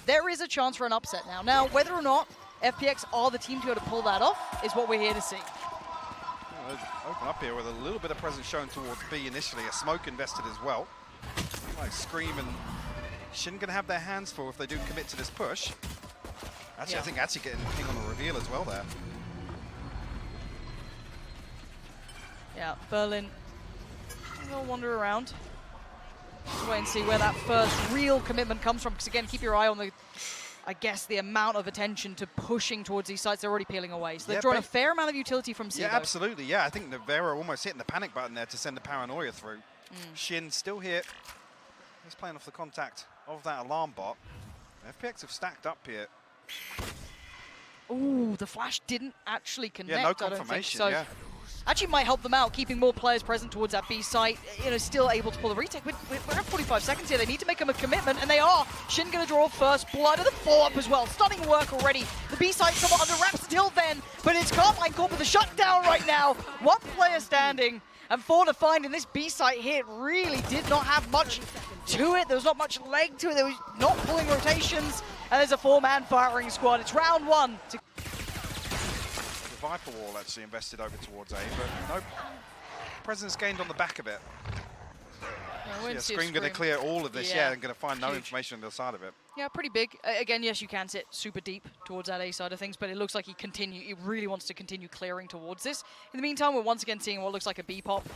there is a chance for an upset now. Now, whether or not FPX are the team to be able to pull that off is what we're here to see. Open up here with a little bit of presence shown towards B initially. A smoke invested as well. Like Scream and Shin going to have their hands full if they do commit to this push. Actually, yeah. I think Atsi getting ping on the reveal as well there. Yeah, Berlin will wander around. Just wait and see where that first real commitment comes from. Because again, keep your eye on the, I guess, the amount of attention to pushing towards these sites. They're already peeling away. So they've drawn a fair amount of utility from Seago. Yeah, absolutely. Yeah, I think Nevera almost hitting the panic button there to send the paranoia through. Shin still here. He's playing off the contact of that alarm bot. FPX have stacked up here. Ooh, the flash didn't actually connect. Yeah, no confirmation, so actually might help them out, keeping more players present towards that B site, you know, still able to pull the retake. We're at 45 seconds here. They need to make them a commitment, and they are. Shin going to draw first blood, and the follow-up as well. Stunning work already. The B site somewhat under wraps until then, but it's Karmine Corp with the shutdown right now. One player standing, and 4 to find in this B site here. It really did not have much to it. There was not much leg to it. There was not pulling rotations, and there's a 4-man firing squad. It's round 1. The Viper wall actually invested over towards A, but no presence gained on the back of it. Yeah, Scream going to clear all of this, and going to find no information on the other side of it. Yeah, pretty big. Again, yes, you can sit super deep towards that A side of things, but it looks like he really wants to continue clearing towards this. In the meantime, we're once again seeing what looks like a B pop,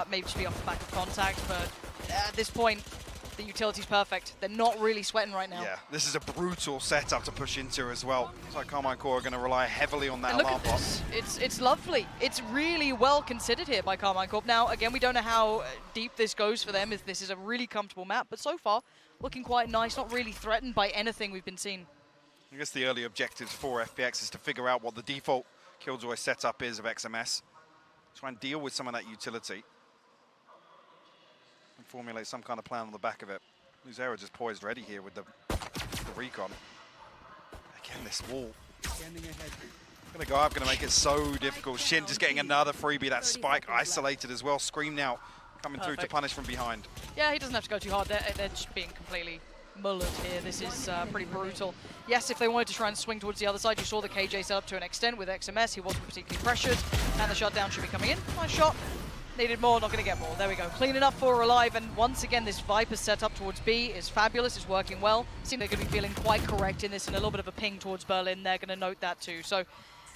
maybe just be off the back of contact, but at this point, the utility's perfect. They're not really sweating right now. Yeah, this is a brutal setup to push into as well. It's like Karmine Corp are going to rely heavily on that and alarm bot. It's lovely. It's really well considered here by Karmine Corp. Now, again, we don't know how deep this goes for them, if this is a really comfortable map, but so far, looking quite nice, not really threatened by anything we've been seeing. I guess the early objectives for FPX is to figure out what the default Killjoy setup is of XMS. Try and deal with some of that utility. And formulate some kind of plan on the back of it. Luzera just poised ready here with the recon. Again, this wall. Gonna go up, gonna make it so difficult. Shin just getting another freebie. That spike isolated as well. Scream now coming through to punish from behind. Yeah, he doesn't have to go too hard. They're just being completely mullered here. This is pretty brutal. Yes, if they wanted to try and swing towards the other side, you saw the KJ set up to an extent with XMS. He wasn't particularly pressured, and the shutdown should be coming in. Nice shot. Needed more, not going to get more. There we go. Clean enough for Alive, and once again, this Viper setup towards B is fabulous. It's working well. Seem they're going to be feeling quite correct in this, and a little bit of a ping towards Berlin. They're going to note that too. So,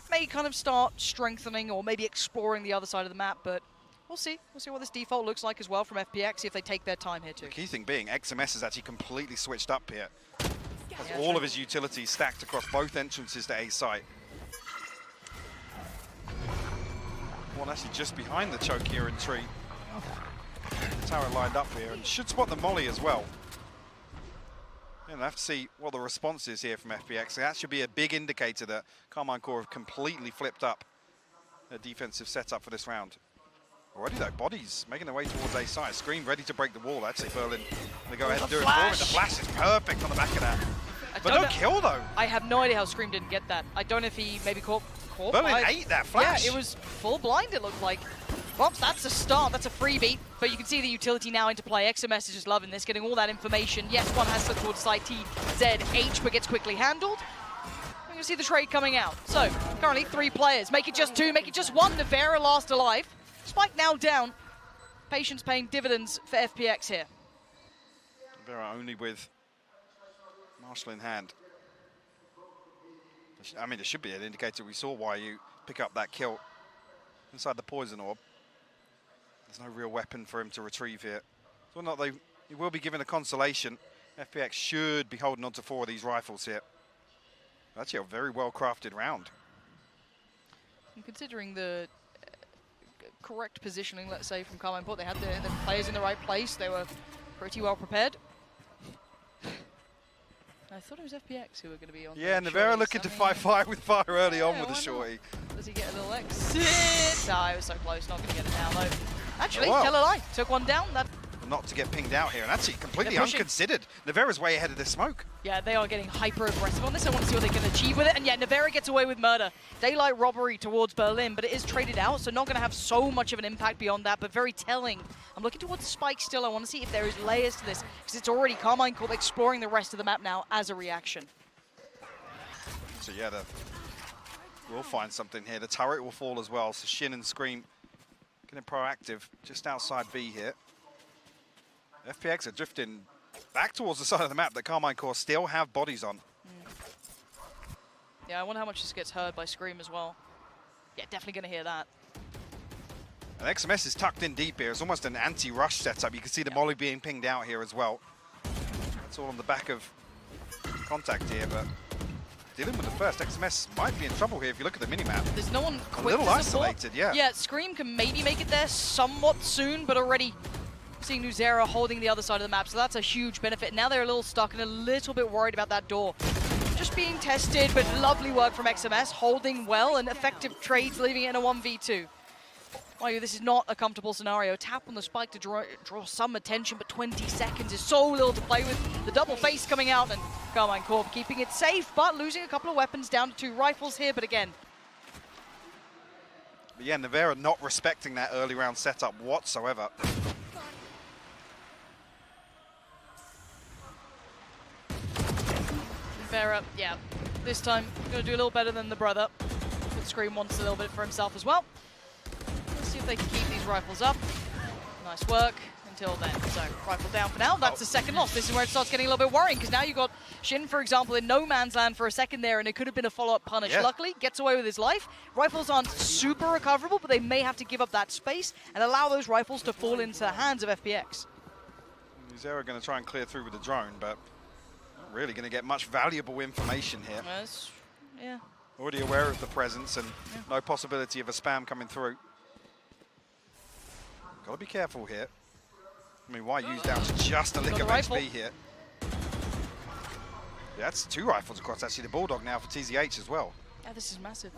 may kind of start strengthening or maybe exploring the other side of the map, but we'll see. We'll see what this default looks like as well from FPX, see if they take their time here too. The key thing being, XMS is actually completely switched up here. Has all of his utilities stacked across both entrances to A site. One actually just behind the choke here in tree. The tower lined up here and should spot the molly as well. And we'll have to see what the response is here from FPX. That should be a big indicator that Karmine Corp have completely flipped up their defensive setup for this round. Already though, bodies making their way towards A side. Scream ready to break the wall. Actually, Berlin, they go ahead and do it for it. The flash is perfect on the back of that. But no kill though. I have no idea how Scream didn't get that. I don't know if he maybe caught. Berlin ate that flash. Yeah, it was full blind, it looked like. Well, that's a start, that's a freebie, but you can see the utility now into play. XMS is just loving this, getting all that information. Yes, one has to towards side TZH, but gets quickly handled. You can see the trade coming out. So, currently 3 players. Make it just 2, make it just 1. Nevera last alive. Spike now down. Patience paying dividends for FPX here. Nevera only with Marshall in hand. I mean, it should be an indicator. We saw why you pick up that kill inside the poison orb. There's no real weapon for him to retrieve here. So not he will be given a consolation. FPX should be holding on to 4 of these rifles here. Actually, a very well-crafted round. And considering the correct positioning, let's say, from Karmine Corp, they had the players in the right place. They were pretty well prepared. I thought it was FPX who were going to be on. Yeah, Nevera looking to fight fire with fire early on with the shorty. Does he get a little exit? No, it was so close. Not going to get it now, though. Actually, wow. tell a lie. Took one down. That not to get pinged out here, and actually completely unconsidered. Nevera's way ahead of the smoke. Yeah, they are getting hyper-aggressive on this. I want to see what they can achieve with it. And yeah, Nevera gets away with murder. Daylight robbery towards Berlin, but it is traded out, so not going to have so much of an impact beyond that, but very telling. I'm looking towards Spike still. I want to see if there is layers to this, because it's already Karmine Corp exploring the rest of the map now as a reaction. So yeah, we'll find something here. The turret will fall as well, so Shin and Scream getting proactive just outside B here. FPX are drifting back towards the side of the map that Karmine Corp still have bodies on. Yeah, I wonder how much this gets heard by Scream as well. Yeah, definitely going to hear that. And XMS is tucked in deep here. It's almost an anti-rush setup. You can see the molly being pinged out here as well. It's all on the back of contact here, but dealing with the first, XMS might be in trouble here if you look at the minimap. There's no one a little isolated, yeah. Yeah, Scream can maybe make it there somewhat soon, but already seeing Nuzera holding the other side of the map, so that's a huge benefit. Now they're a little stuck and a little bit worried about that door. Just being tested, but lovely work from XMS, holding well and effective trades, leaving it in a 1v2. Mind you, this is not a comfortable scenario. Tap on the spike to draw some attention, but 20 seconds is so little to play with. The double face coming out, and Karmine Corp keeping it safe, but losing a couple of weapons, down to 2 rifles here, but again. But yeah, Nevera not respecting that early round setup whatsoever. Vera, yeah, this time going to do a little better than the brother. But Scream wants a little bit for himself as well. Let's see if they can keep these rifles up. Nice work until then. So, rifle down for now. That's the second loss. This is where it starts getting a little bit worrying, because now you've got Shin, for example, in no man's land for a second there, and it could have been a follow-up punish. Yeah. Luckily, gets away with his life. Rifles aren't super recoverable, but they may have to give up that space and allow those rifles to fall into the hands of FPX. Zero going to try and clear through with the drone, but not really going to get much valuable information here. Yeah. Already aware of the presence and no possibility of a spam coming through. Got to be careful here. I mean, why use down to just a lick of XP here? Yeah, that's 2 rifles across actually the Bulldog now for TZH as well. Yeah, this is massive.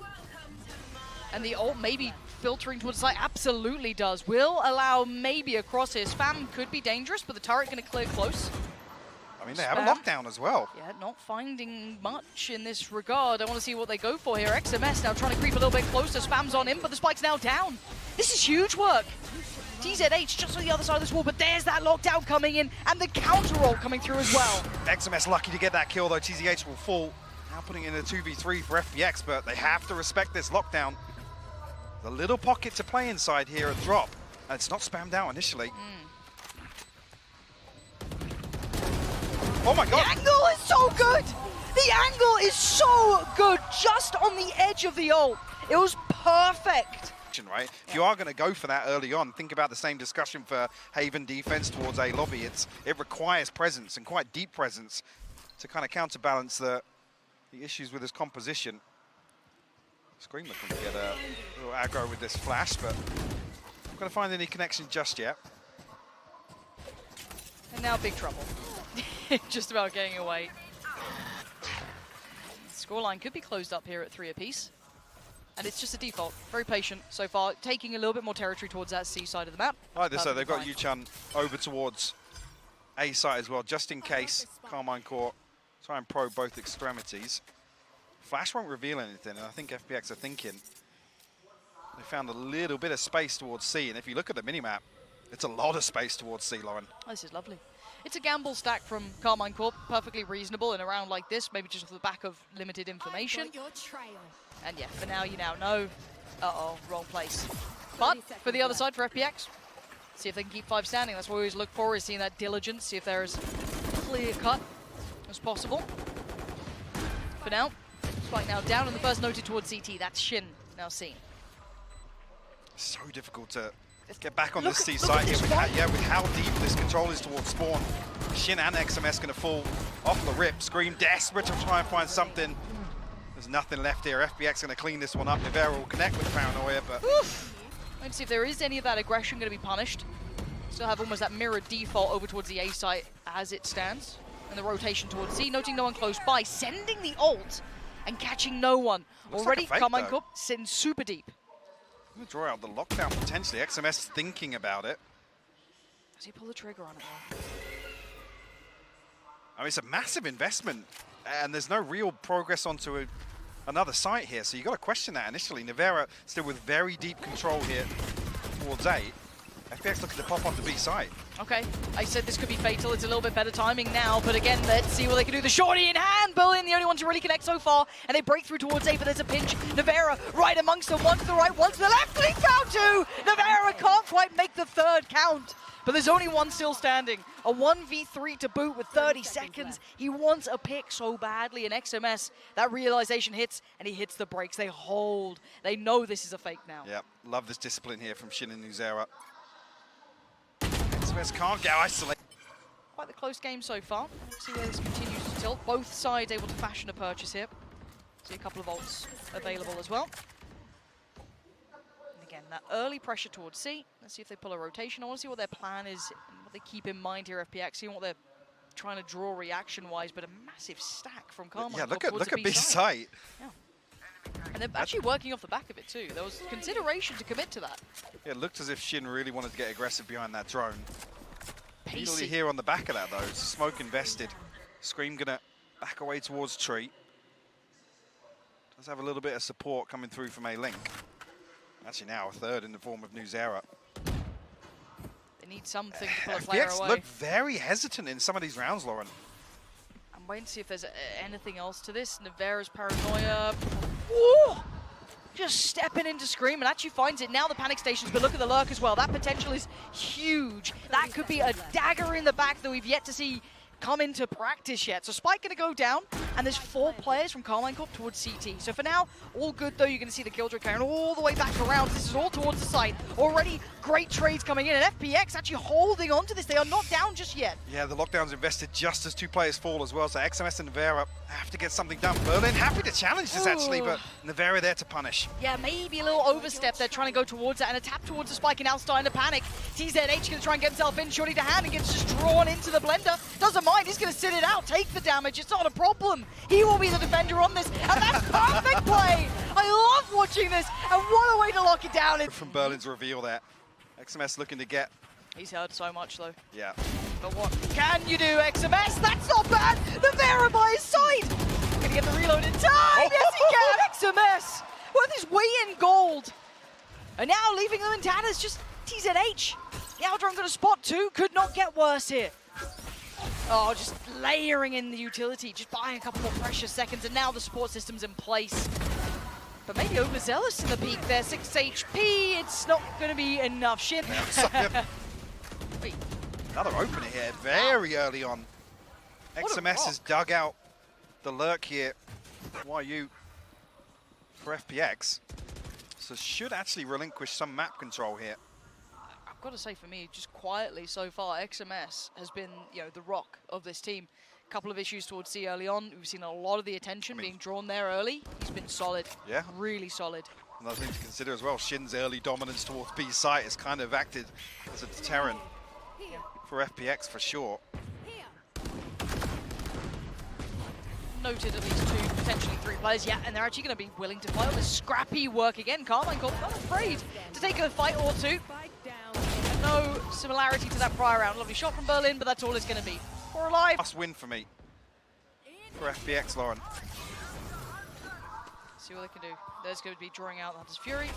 And the ult maybe filtering towards the side, absolutely does. Will allow maybe a cross here. Spam could be dangerous, but the turret going to clear close. I mean, they have a lockdown as well. Yeah, not finding much in this regard. I want to see what they go for here. XMS now trying to creep a little bit closer. Spam's on him, but the spike's now down. This is huge work. TZH just on the other side of this wall, but there's that lockdown coming in, and the counter roll coming through as well. XMS lucky to get that kill, though. TZH will fall. Now putting in a 2v3 for FPX, but they have to respect this lockdown. The little pocket to play inside here at drop, and it's not spammed out initially. Oh my god! The angle is so good! The angle is so good, just on the edge of the ult. It was perfect. Right? If you are going to go for that early on, think about the same discussion for Haven defense towards A lobby. It requires presence, and quite deep presence, to kind of counterbalance the issues with his composition. Scream looking to get a little aggro with this flash, but not going to find any connection just yet. And now big trouble. Just about getting away. Scoreline could be closed up here at 3 apiece. And it's just a default. Very patient so far, taking a little bit more territory towards that C side of the map. Like this, so they've got Yuchun over towards A site as well, just in case Karmine Corp try and probe both extremities. Flash won't reveal anything, and I think FPX are thinking they found a little bit of space towards C, and if you look at the minimap, it's a lot of space towards C, Lauren. This is lovely. It's a gamble stack from Karmine Corp, perfectly reasonable in a round like this, maybe just off the back of limited information. And yeah, for now you now know, uh-oh, wrong place. But for the other side, for FPX, see if they can keep 5 standing. That's what we always look for, is seeing that diligence, see if they're as clear cut as possible. For now, Spike now down, and the first noted towards CT, that's Shin now seen. So difficult to get back on this C site here with how deep this control is towards spawn. Shin and XMS going to fall off the rip. Scream desperate to try and find something. There's nothing left here. FPX going to clean this one up. Nevera will connect with Paranoia, but... Let's see if there is any of that aggression going to be punished. Still have almost that mirrored default over towards the A site as it stands. And the rotation towards C, noting no one close by, sending the ult and catching no one. Looks already, like a fake, Karmine Corp sitting super deep. I'm going to draw out the lockdown potentially. XMS thinking about it. Does he pull the trigger on it though? I mean, it's a massive investment, and there's no real progress onto another site here, so you got to question that initially. Nevera still with very deep control here towards A. FPX looking to pop onto B site. Okay, I said this could be fatal. It's a little bit better timing now, but again, let's see what they can do. The shorty in hand, Berlin, the only one to really connect so far, and they break through towards A, but there's a pinch. Nevera right amongst them, one to the right, one to the left, and he found two! Nevera can't quite make the third count, but there's only one still standing. A 1v3 to boot with 30 seconds. He wants a pick so badly, and XMS, that realization hits, and he hits the brakes. They hold. They know this is a fake now. Yeah, love this discipline here from Shin and Nuzera. XMS can't get isolated. Quite the close game so far. Let's see where this continues to tilt. Both sides able to fashion a purchase here. See a couple of ults available as well. And again, that early pressure towards C. Let's see if they pull a rotation. I want to see what their plan is and what they keep in mind here, FPX. See what they're trying to draw reaction-wise, but a massive stack from Karmine. Yeah, look at B site. Yeah. And they're actually working off the back of it too. There was consideration to commit to that. Yeah, it looked as if Shin really wanted to get aggressive behind that drone. Pacey. Easily here on the back of that though. Smoke invested. Scream gonna back away towards tree. Does have a little bit of support coming through from A-Link. Actually now a third in the form of Nuzera. They need something to pull a player FPX away. look very hesitant in some of these rounds, Lauren. I'm waiting to see if there's anything else to this. Nevera's paranoia. Ooh! Just stepping into Scream and actually finds it. Now the panic stations, but look at the lurk as well. That potential is huge. That could be a dagger in the back that we've yet to see come into practice yet. So Spike gonna go down, and there's 4 players from Karmine Corp towards CT. So for now, all good though. You're gonna see the Killjoy carrying all the way back around. This is all towards the site. Already great trades coming in, and FPX actually holding on to this. They are not down just yet. Yeah, the lockdown's invested just as 2 players fall as well. So XMS and Nevera have to get something done. Berlin happy to challenge this actually, but Nevera there to punish. Yeah, maybe a little overstep. They're trying to go towards it, and a tap towards the Spike, and now starting to panic. TZH gonna try and get himself in, shorty to hand, and gets just drawn into the blender. Doesn't mind, he's gonna sit it out, take the damage. It's not a problem. He will be the defender on this, and that's perfect play. I love watching this, and what a way to lock it down. From Berlin's reveal there. XMS looking to get. He's heard so much though. Yeah. But what can you do, XMS? That's not bad. Nevera by his side. Gonna get the reload in time. Yes, he can. XMS with his way in gold. And now leaving them in tatters, just TZH. The Aldron got a spot too. Could not get worse here. Oh, just layering in the utility, just buying a couple more precious seconds, and now the support system's in place. But maybe overzealous in the peak there, 6 HP, it's not going to be enough. Shin. Wait. Another opener here, very early on. XMS has dug out the lurk here. YU for FPX. So should actually relinquish some map control here. I've got to say, for me, just quietly so far, XMS has been, the rock of this team. Couple of issues towards C early on. We've seen a lot of the attention being drawn there early. He's been solid. Yeah. Really solid. Another thing to consider as well, Shin's early dominance towards B site has kind of acted as a deterrent for FPX for sure. Noted at least 2, potentially 3 players. Yeah, and they're actually going to be willing to fight on this scrappy work again. Karmine Corp not afraid to take a fight or 2. And no similarity to that prior round. Lovely shot from Berlin, but that's all it's going to be. We're alive. Must win for me. For FPX, Lauren. See what they can do. There's going to be drawing out Hunter's Fury.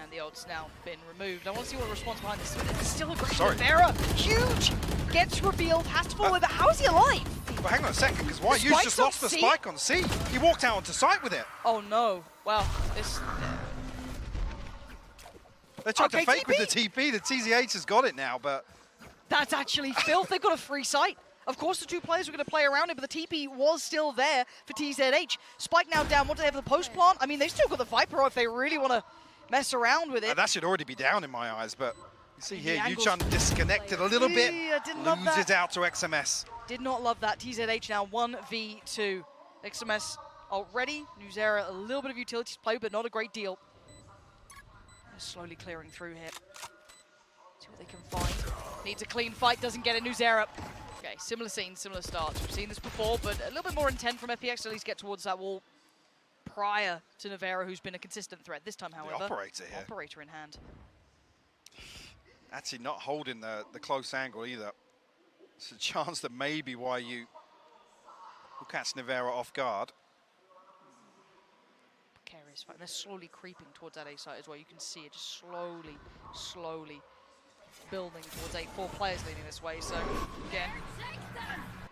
And the ult's now been removed. I want to see what the response behind this is. It's still a great Nevera. Huge! Gets revealed, has to fall with it. How is he alive? Well, hang on a second, because YU's just lost the spike on C. He walked out onto site with it. Oh no. Well, this... They tried to fake with the TP. The TZH has got it now, but... That's actually filth. They've got a free site. Of course, the 2 players were going to play around it, but the TP was still there for TZH. Spike now down. What do they have, the post plant? I mean, they've still got the Viper if they really want to mess around with it. That should already be down in my eyes, but you see here, Yuchun disconnected a little bit. Loses out to XMS. Did not love that. TZH now 1v2. XMS already. Nuzera, a little bit of utilities play, but not a great deal. They're slowly clearing through here. See what they can find. Needs a clean fight, doesn't get it. Nuzera. Okay, similar scene, similar starts. We've seen this before, but a little bit more intent from FPX to at least get towards that wall prior to Nevera, who's been a consistent threat. This time, however, the operator here. Operator in hand. Actually not holding the close angle either. It's a chance that maybe why you will catch Nevera off guard. Precarious fight. They're slowly creeping towards that A site as well. You can see it just slowly building towards A. 4 players leading this way. So again,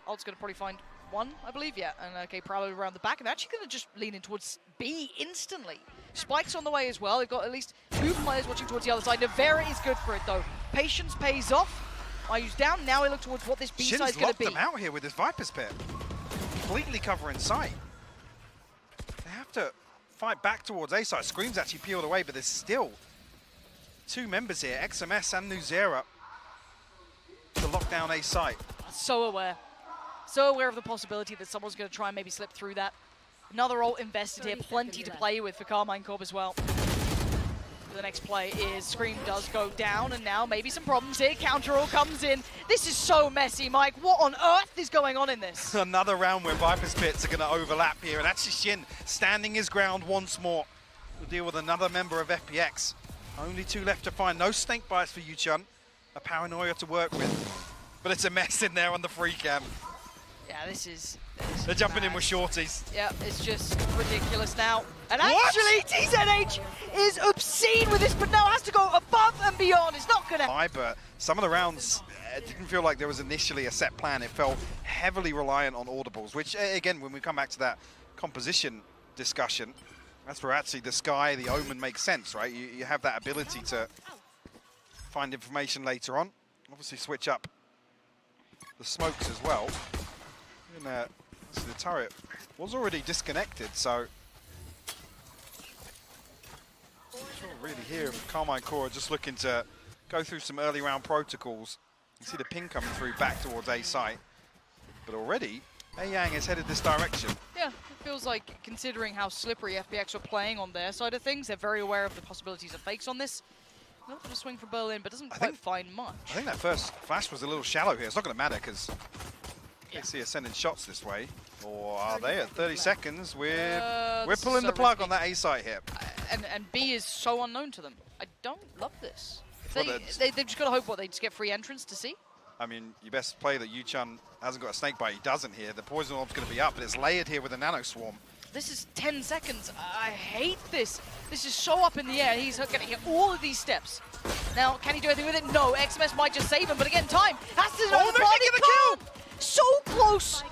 Alt's going to probably find one, I believe, yeah. And okay, Paulo around the back, and they're actually going to just lean in towards B instantly. Spike's on the way as well. They've got at least 2 players watching towards the other side. Nevera is good for it though. Patience pays off. Ayu's down. Now we look towards what this B side is going to be. Shin's locked them out here with his Viper's Pit. Completely covering sight. They have to fight back towards A side. Scream's actually peeled away, but there's still 2 members here, XMS and Nuzera, to lock down A site. So aware of the possibility that someone's going to try and maybe slip through that. Another ult invested here, plenty to play with for Karmine Corp as well. The next play is Scream does go down, and now maybe some problems here. Counter ult comes in. This is so messy, Mike. What on earth is going on in this? Another round where Viper's Pits are going to overlap here, and actually Shin standing his ground once more. We'll deal with another member of FPX. Only 2 left to find. No snake bites for Yuchun. A paranoia to work with. But it's a mess in there on the free cam. Yeah, this is They're jumping mad. In with shorties. Yeah, it's just ridiculous now. And actually, TZH is obscene with this, but now has to go above and beyond. It's not going to... But some of the rounds, it didn't feel like there was initially a set plan. It felt heavily reliant on audibles, which, again, when we come back to that composition discussion, that's where actually the Sky, the Omen makes sense, right? You have that ability to find information later on. Obviously switch up the smokes as well. And, the turret was already disconnected, so not really here. Karmine Corp just looking to go through some early round protocols. You see the ping coming through back towards A site, but already Yang is headed this direction. Yeah, it feels like, considering how slippery FPX are playing on their side of things, they're very aware of the possibilities of fakes on this. A little bit of swing from Berlin, but doesn't quite find much. I think that first flash was a little shallow here. It's not going to matter because they see us sending shots this way. Or are they at 30 seconds? We're pulling the plug on that A site here. And B is so unknown to them. I don't love this. They've just got to hope, they just get free entrance to see? I mean, your best play that Yuchun hasn't got a snake bite, he doesn't here. The poison orb's going to be up, but it's layered here with a nano swarm. This is 10 seconds. I hate this. This is so up in the air. He's going to hit all of these steps. Now, can he do anything with it? No. XMS might just save him, but again, time has to know the kill. So close,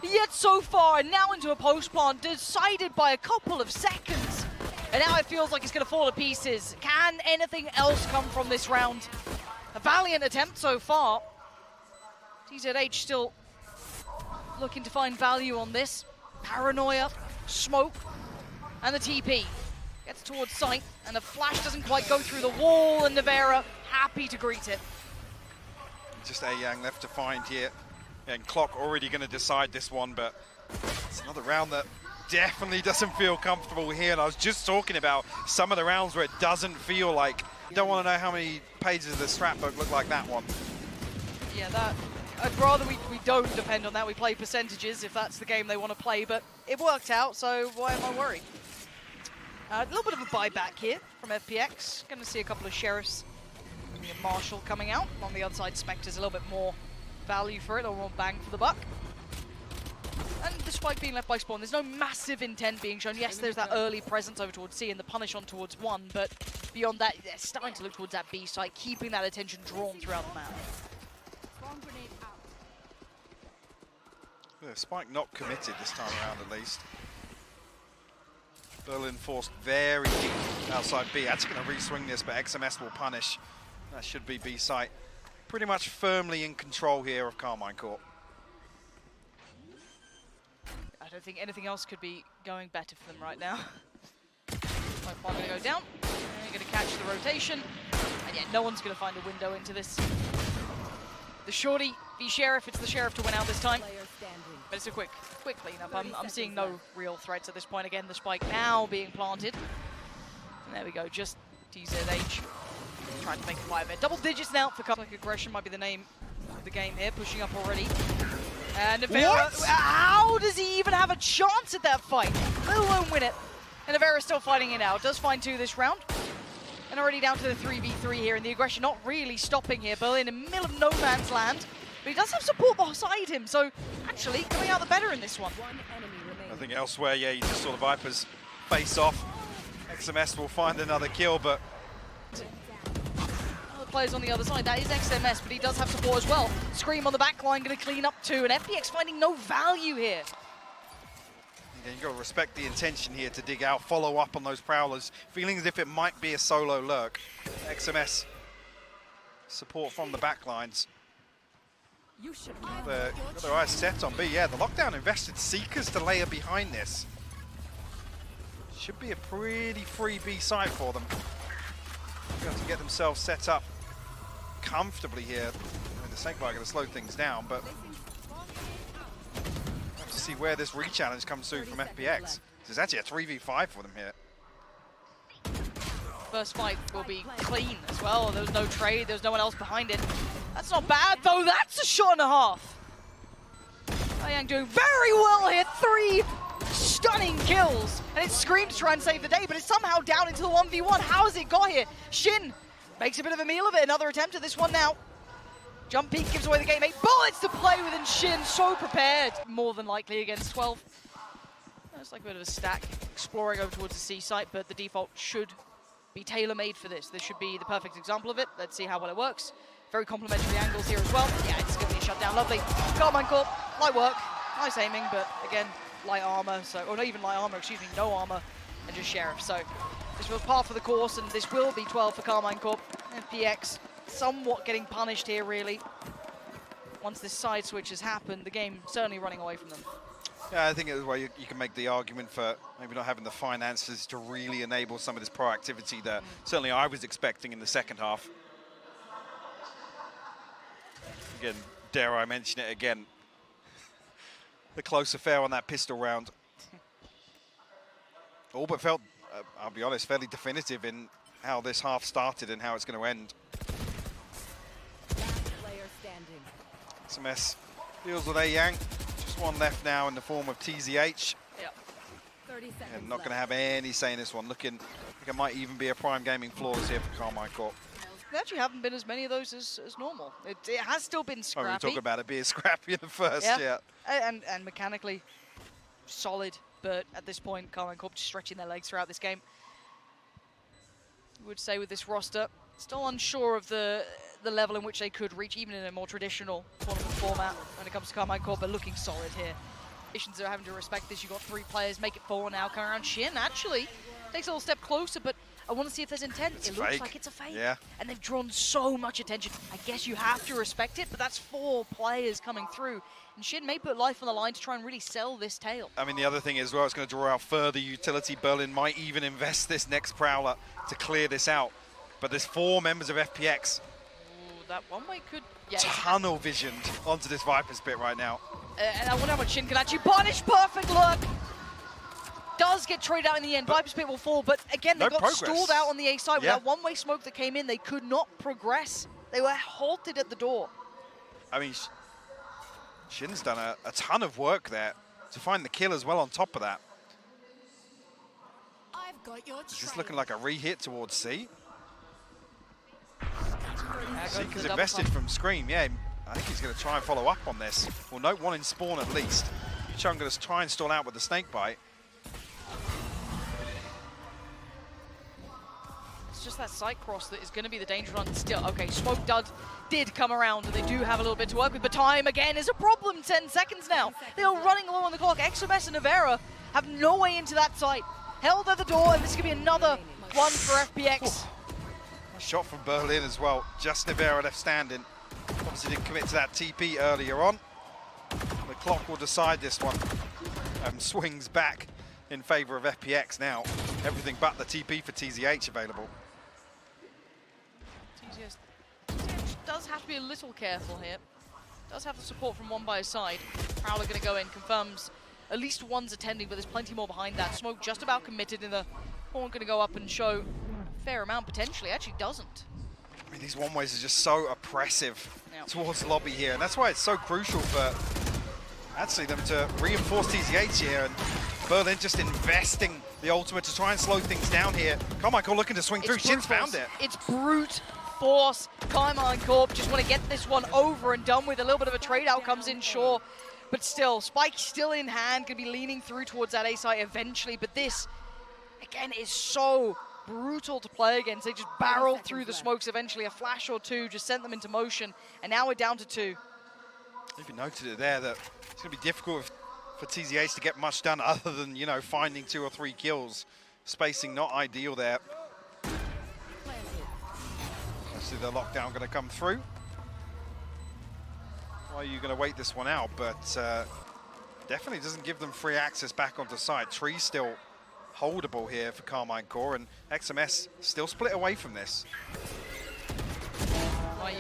yet so far, and now into a post plant, decided by a couple of seconds. And now it feels like it's going to fall to pieces. Can anything else come from this round? A valiant attempt so far. TZH still looking to find value on this. Paranoia, smoke, and the TP. Gets towards sight, and the flash doesn't quite go through the wall, and Nevera happy to greet it. Just a Yang left to find here. And Clock already going to decide this one, but it's another round that definitely doesn't feel comfortable here. And I was just talking about some of the rounds where it doesn't feel like, you don't want to know how many pages of the scrapbook look like that one. Yeah, I'd rather we don't depend on that. We play percentages if that's the game they want to play, but it worked out, so why am I worried? A little bit of a buyback here from FPX. Going to see a couple of Sheriffs and Marshall coming out. On the other side, Spectre's a little bit more value for it, or more bang for the buck. And despite being left by spawn, there's no massive intent being shown. Yes, there's that early presence over towards C and the punish on towards 1, but beyond that, they're starting to look towards that B site, keeping that attention drawn throughout the map. Yeah, Spike not committed this time around at least. Berlin forced very deep outside B. Actually going to re-swing this, but XMS will punish. That should be B site. Pretty much firmly in control here of Karmine Corp. I don't think anything else could be going better for them right now. One going to go down, and they're going to catch the rotation. And yeah, no one's going to find a window into this. The Shorty v Sheriff, it's the Sheriff to win out this time. But it's a quick cleanup. I'm seeing no real threats at this point. Again, the spike now being planted. And there we go, just TZH trying to make a 5-hit. Double digits now for like aggression might be the name of the game here, pushing up already. And Nevera, how does he even have a chance at that fight? Let alone win it. And Nevera's still fighting it out. Does find 2 this round. And And already down to the 3v3 here, and the aggression not really stopping here. Berlin in the middle of no man's land, but he does have support beside him, so actually coming out the better in this one. I think elsewhere, yeah, you just saw the Vipers face off. XMS will find another kill, but Other players on the other side, that is XMS, but he does have support as well. Scream on the back line, going to clean up too, and FPX finding no value here. yeah, you've got to respect the intention here to dig out, follow up on those Prowlers, feeling as if it might be a solo lurk. XMS support from the back lines. Got their eyes set on B. Yeah, the lockdown invested Seekers to layer behind this. Should be a pretty free B site for them. Got to get themselves set up comfortably here. I mean, the Snakebite going to slow things down, but have to see where this re-challenge comes through from FPX. This is actually a 3v5 for them here. First fight will be clean as well. There was no trade, there was no one else behind it. That's not bad though, that's a shot and a half. Yang doing very well here, 3 stunning kills. And it's Scream to try and save the day, but it's somehow down into the 1v1. How has it got here? Shin makes a bit of a meal of it, another attempt at this one now. Jump peek gives away the game, 8 bullets to play with, and Shin so prepared. More than likely against 12. It's like a bit of a stack, exploring over towards the C site, but the default should be tailor-made for this. This should be the perfect example of it. Let's see how well it works. Very complimentary angles here as well. Yeah, it's going to be a shutdown. Lovely. Karmine Corp, light work, nice aiming, but again, light armor. So, or not even light armor, excuse me, no armor, and just Sheriff. So this was par for the course, and this will be 12 for Karmine Corp. FPX somewhat getting punished here, really. Once this side switch has happened, the game certainly running away from them. Yeah, I think it is where you can make the argument for maybe not having the finances to really enable some of this proactivity that certainly I was expecting in the second half. Again, dare I mention it again, the close affair on that pistol round. All but felt, I'll be honest, fairly definitive in how this half started and how it's going to end. SMS deals with Yang. Just one left now in the form of TZH. Yep. And not going to have any say in this one. Looking like it might even be a prime gaming flawless here for Karmine Corp. There actually haven't been as many of those as normal. It has still been scrappy. Oh, we talk about it being scrappy in the first, yeah. And mechanically solid, but at this point, Karmine Corp just stretching their legs throughout this game. I would say with this roster, still unsure of the level in which they could reach, even in a more traditional tournament format when it comes to Karmine Corp, but looking solid here. Nations are having to respect this. You've got 3 players, make it 4 now, coming around. Shin actually takes a little step closer, but I want to see if there's intent. It looks like it's a fake. Yeah. And they've drawn so much attention. I guess you have to respect it, but that's 4 players coming through. And Shin may put life on the line to try and really sell this tale. I mean, the other thing as well, it's going to draw out further utility. Berlin might even invest this next Prowler to clear this out. But there's 4 members of FPX. Ooh, that one way could... Yeah, tunnel visioned onto this Viper's pit right now. And I wonder how much Shin can actually punish. Perfect look. Does get traded out in the end. Viper's pit will fall, but again, they got stalled out on the A side. With that one-way smoke that came in, they could not progress. They were halted at the door. I mean, Shin's done a ton of work there to find the kill as well on top of that. I've got your Is this looking like a re-hit towards C? Yeah, Seeker's invested from Scream, yeah. I think he's going to try and follow up on this. Well, note 1 in spawn at least. Chung going to try and stall out with the Snakebite. It's just that side cross that is going to be the danger one still. Okay, Smoke did come around, and they do have a little bit to work with, but time again is a problem. 10 seconds now. They are running low on the clock. XMS and Navera have no way into that site. Held at the door, and this is going to be another one for FPX. A shot from Berlin as well. Just Navera left standing. Obviously didn't commit to that TP earlier on. The clock will decide this one. Swings back in favor of FPX now. Everything but the TP for TZH available. TZH does have to be a little careful here. Does have the support from one by his side. Prowler going to go in, confirms at least one's attending, but there's plenty more behind that. Smoke just about committed in the horn, going to go up and show a fair amount potentially. Actually doesn't. I mean, these one-ways are just so oppressive towards the lobby here, and that's why it's so crucial for actually them to reinforce TZH here, and Berlin just investing the ultimate to try and slow things down here. Karmine Corp looking to swing through. Shin's found it. It's brute force. Karmine Corp just want to get this one over and done with. A little bit of a trade out comes in, sure. But still, Spike still in hand, going to be leaning through towards that A site eventually. But this, again, is so brutal to play against. They just barreled through the smokes eventually. A flash or two just sent them into motion. And now we're down to 2. If you noted it there, that it's going to be difficult for TZH to get much done other than, you know, finding 2 or 3 kills. Spacing not ideal there. See the lockdown going to come through. Why are you going to wait this one out? But definitely doesn't give them free access back onto site. Tree's still holdable here for Karmine Corp, and XMS still split away from this.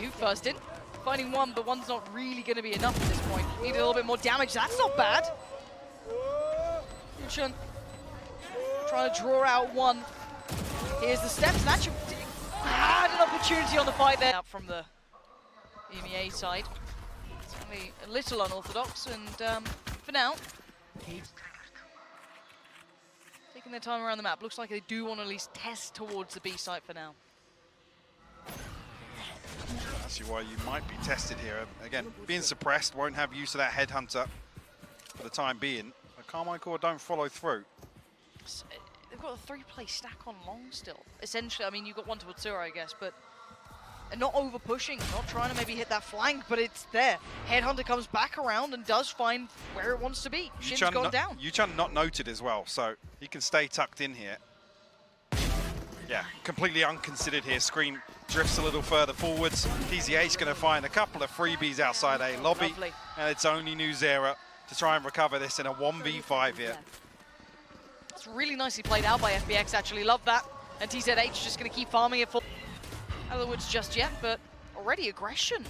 You first in. Finding 1, but 1's not really going to be enough at this point. Need a little bit more damage. That's not bad. Trying to draw out 1. Here's the steps, and actually had an opportunity on the fight there. Out from the EMEA side. Certainly a little unorthodox, and for now, taking their time around the map. Looks like they do want to at least test towards the B site for now. Actually, why you might be tested here. Again, being suppressed, won't have use of that headhunter for the time being. But Karmine Corp don't follow through. So, they've got a 3-play stack on long still. Essentially, I mean, you've got 1 towards 0, I guess, but not over pushing, not trying to maybe hit that flank, but it's there. Headhunter comes back around and does find where it wants to be. Shin's gone down. Yuchan not noted as well, so he can stay tucked in here. Yeah, completely unconsidered here. Scream drifts a little further forwards. TZH going to find a couple of freebies outside A lobby. Lovely. And it's only Nuzera to try and recover this in a 1v5 here. It's really nicely played out by FBX, actually. Love that. And TZH just going to keep farming it for out of the woods just yet, but already aggression.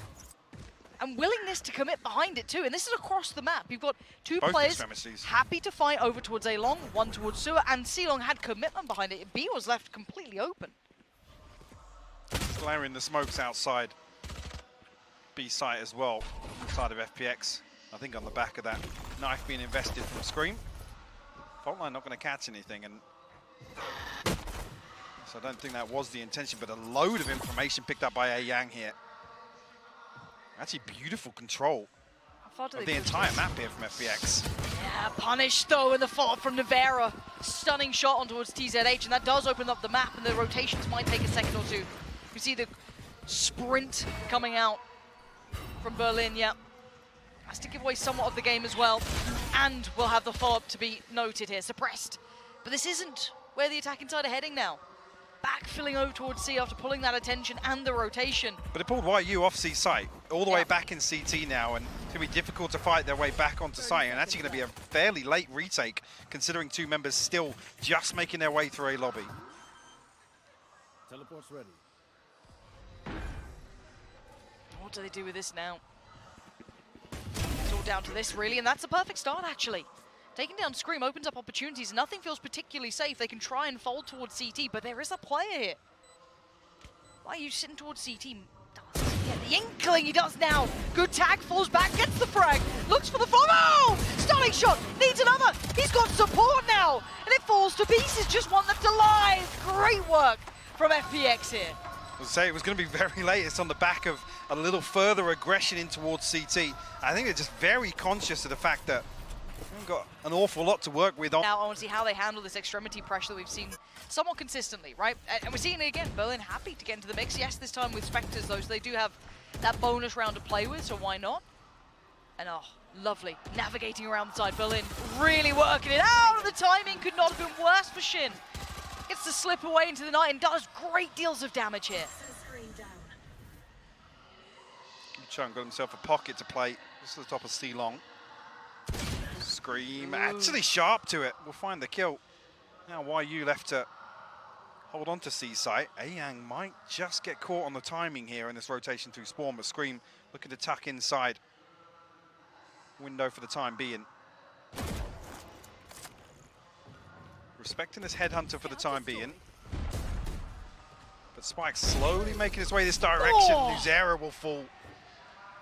And willingness to commit behind it too. And this is across the map. You've got 2 Both players extremities. happy to fight over towards A long, 1 towards sewer, and C long had commitment behind it. B was left completely open. Layering the smokes outside B site as well, side of FPX. I think on the back of that knife being invested from Scream. Fault line not going to catch anything, and so I don't think that was the intention, but a load of information picked up by A Yang here. Actually beautiful control of the entire map here from FPX. Yeah, punished though in the follow-up from Nuvera. Stunning shot on towards TZH, and that does open up the map, and the rotations might take a second or 2. You see the sprint coming out from Berlin, yeah. Has to give away somewhat of the game as well. And we'll have the follow-up to be noted here, suppressed. But this isn't where the attacking side are heading now. Backfilling over towards C after pulling that attention and the rotation. But it pulled YU off C site, all the way back in CT now, and it's going to be difficult to fight their way back onto site, and actually going to be a fairly late retake, considering 2 members still just making their way through A lobby. Teleport's ready. What do they do with this now? It's all down to this, really, and that's a perfect start, actually. Taking down Scream opens up opportunities. Nothing feels particularly safe. They can try and fold towards CT, but there is a player here. Why are you sitting towards CT? Does he get the inkling? He does now. Good tag, falls back, gets the frag, looks for the follow. Oh! Stunning shot, needs another. He's got support now, and it falls to pieces. Just one left alive. Great work from FPX here. I was say it was going to be very late. It's on the back of a little further aggression in towards CT. I think they're just very conscious of the fact that they've got an awful lot to work with. Now I want to see how they handle this extremity pressure that we've seen somewhat consistently, right? And we're seeing it again. Berlin happy to get into the mix. Yes, this time with Spectres, though, so they do have that bonus round to play with, so why not? And oh, lovely. Navigating around the side. Berlin really working it out. The timing could not have been worse for Shin. Gets to slip away into the night and does great deals of damage here. Chung got himself a pocket to play. This is the top of C long. Scream, actually sharp to it. We'll find the kill. Now YU left to hold on to C site. Ayang might just get caught on the timing here in this rotation through spawn, but Scream looking to tuck inside. Window for the time being. Respecting this headhunter for the time being. But Spike slowly making his way this direction. Nuzera will fall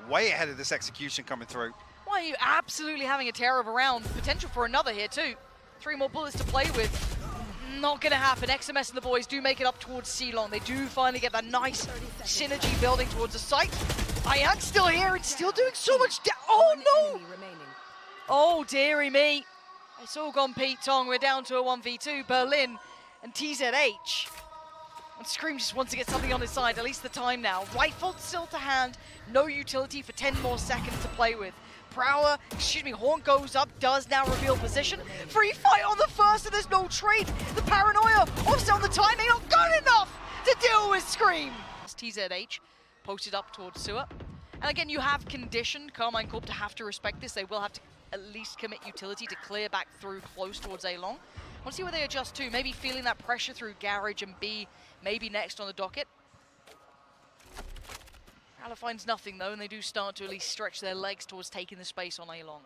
way ahead of this execution coming through. Why are you absolutely having a tear of a round? Potential for another here too. 3 more bullets to play with. Not gonna happen. XMS and the boys do make it up towards C-Long. They do finally get that nice synergy building towards the site. Ayak's still here and still doing so much oh no! Oh dearie me. It's all gone Pete Tong. We're down to a 1v2. Berlin and TZH. And Scream just wants to get something on his side, at least the time now. Rifle still to hand, no utility for 10 more seconds to play with. Prowler, Horn goes up, does now reveal position. Free fight on the first, and there's no trade. The paranoia, offset on the timing, not good enough to deal with Scream. TZH posted up towards Sewer. And again, you have conditioned Karmine Corp to have to respect this. They will have to at least commit utility to clear back through close towards A-Long. I want to see where they adjust to. Maybe feeling that pressure through Garage and B, maybe next on the docket. Prowler finds nothing though, and they do start to at least stretch their legs towards taking the space on A-Long.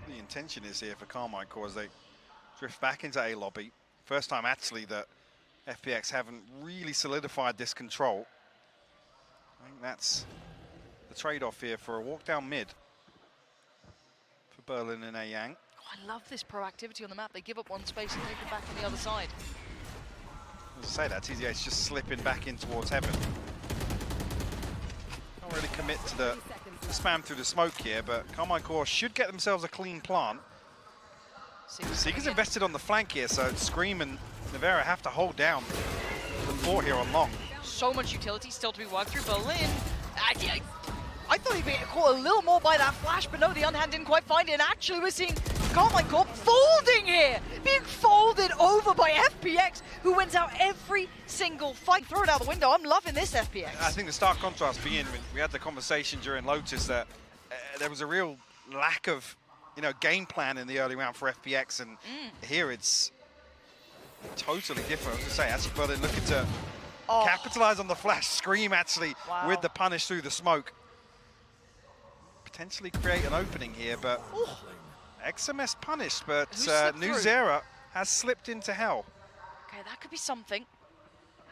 The intention is here for Karmine Corp as they drift back into A lobby. First time actually that FPX haven't really solidified this control. I think that's the trade-off here for a walk down mid for Berlin and Ayang. Oh, I love this proactivity on the map. They give up one space and take it back on the other side. As I say that, TZH just slipping back in towards Heaven. Not really commit to the spam through the smoke here, but Karmine Corp should get themselves a clean plant. Seeker's invested on the flank here, so Scream and Navera have to hold down the fort here on long. So much utility still to be worked through. Berlin, I thought he'd be caught a little more by that flash, but no, the unhand didn't quite find it. And actually, we're seeing Karmine Corp folding here, being folded over by FPX, who wins out every single fight. Throw it out the window. I'm loving this FPX. I think the stark contrast being, we had the conversation during Lotus that there was a real lack of, game plan in the early round for FPX, and here it's totally different. I was going to say, actually, Berlin looking to capitalize on the flash. Scream actually with the punish through the smoke. Potentially create an opening here, but XMS punished, but Nuzera has slipped into hell. Okay, that could be something.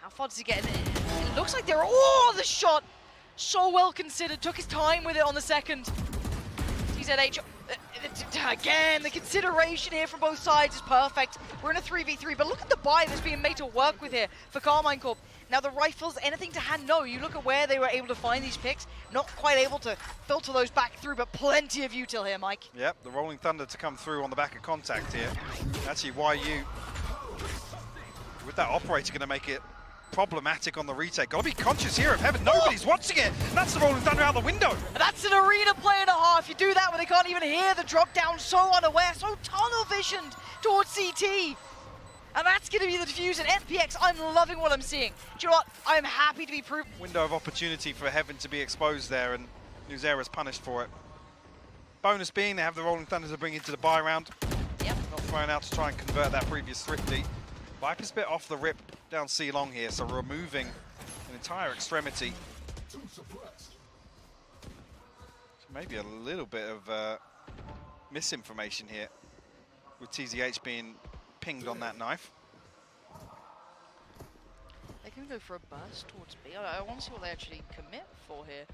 How far does he get? It looks like they're, the shot! So well considered, took his time with it on the second. TZH, again, the consideration here from both sides is perfect. We're in a 3v3, but look at the buy that's being made to work with here for Karmine Corp. Now the rifles, anything to hand? No, you look at where they were able to find these picks, not quite able to filter those back through, but plenty of util here, Mike. Yep, the Rolling Thunder to come through on the back of contact here. Actually, YU, with that operator, going to make it problematic on the retake. Got to be conscious here of Heaven. Nobody's watching it. That's the Rolling Thunder out the window. That's an arena play and a half. You do that when they can't even hear the drop down, so unaware, so tunnel visioned towards CT. And that's going to be the diffusion. FPX, I'm loving what I'm seeing. Do you know what? I'm happy to be proved. Window of opportunity for Heaven to be exposed there, and Nuzera's punished for it. Bonus being they have the Rolling Thunder to bring into the buy round. Yep. Not thrown out to try and convert that previous Thrifty. Viper's bit off the rip down C-Long here, so removing an entire extremity. So maybe a little bit of misinformation here with TZH being pinged on that knife. They can go for a burst towards B. I want to see what they actually commit for here.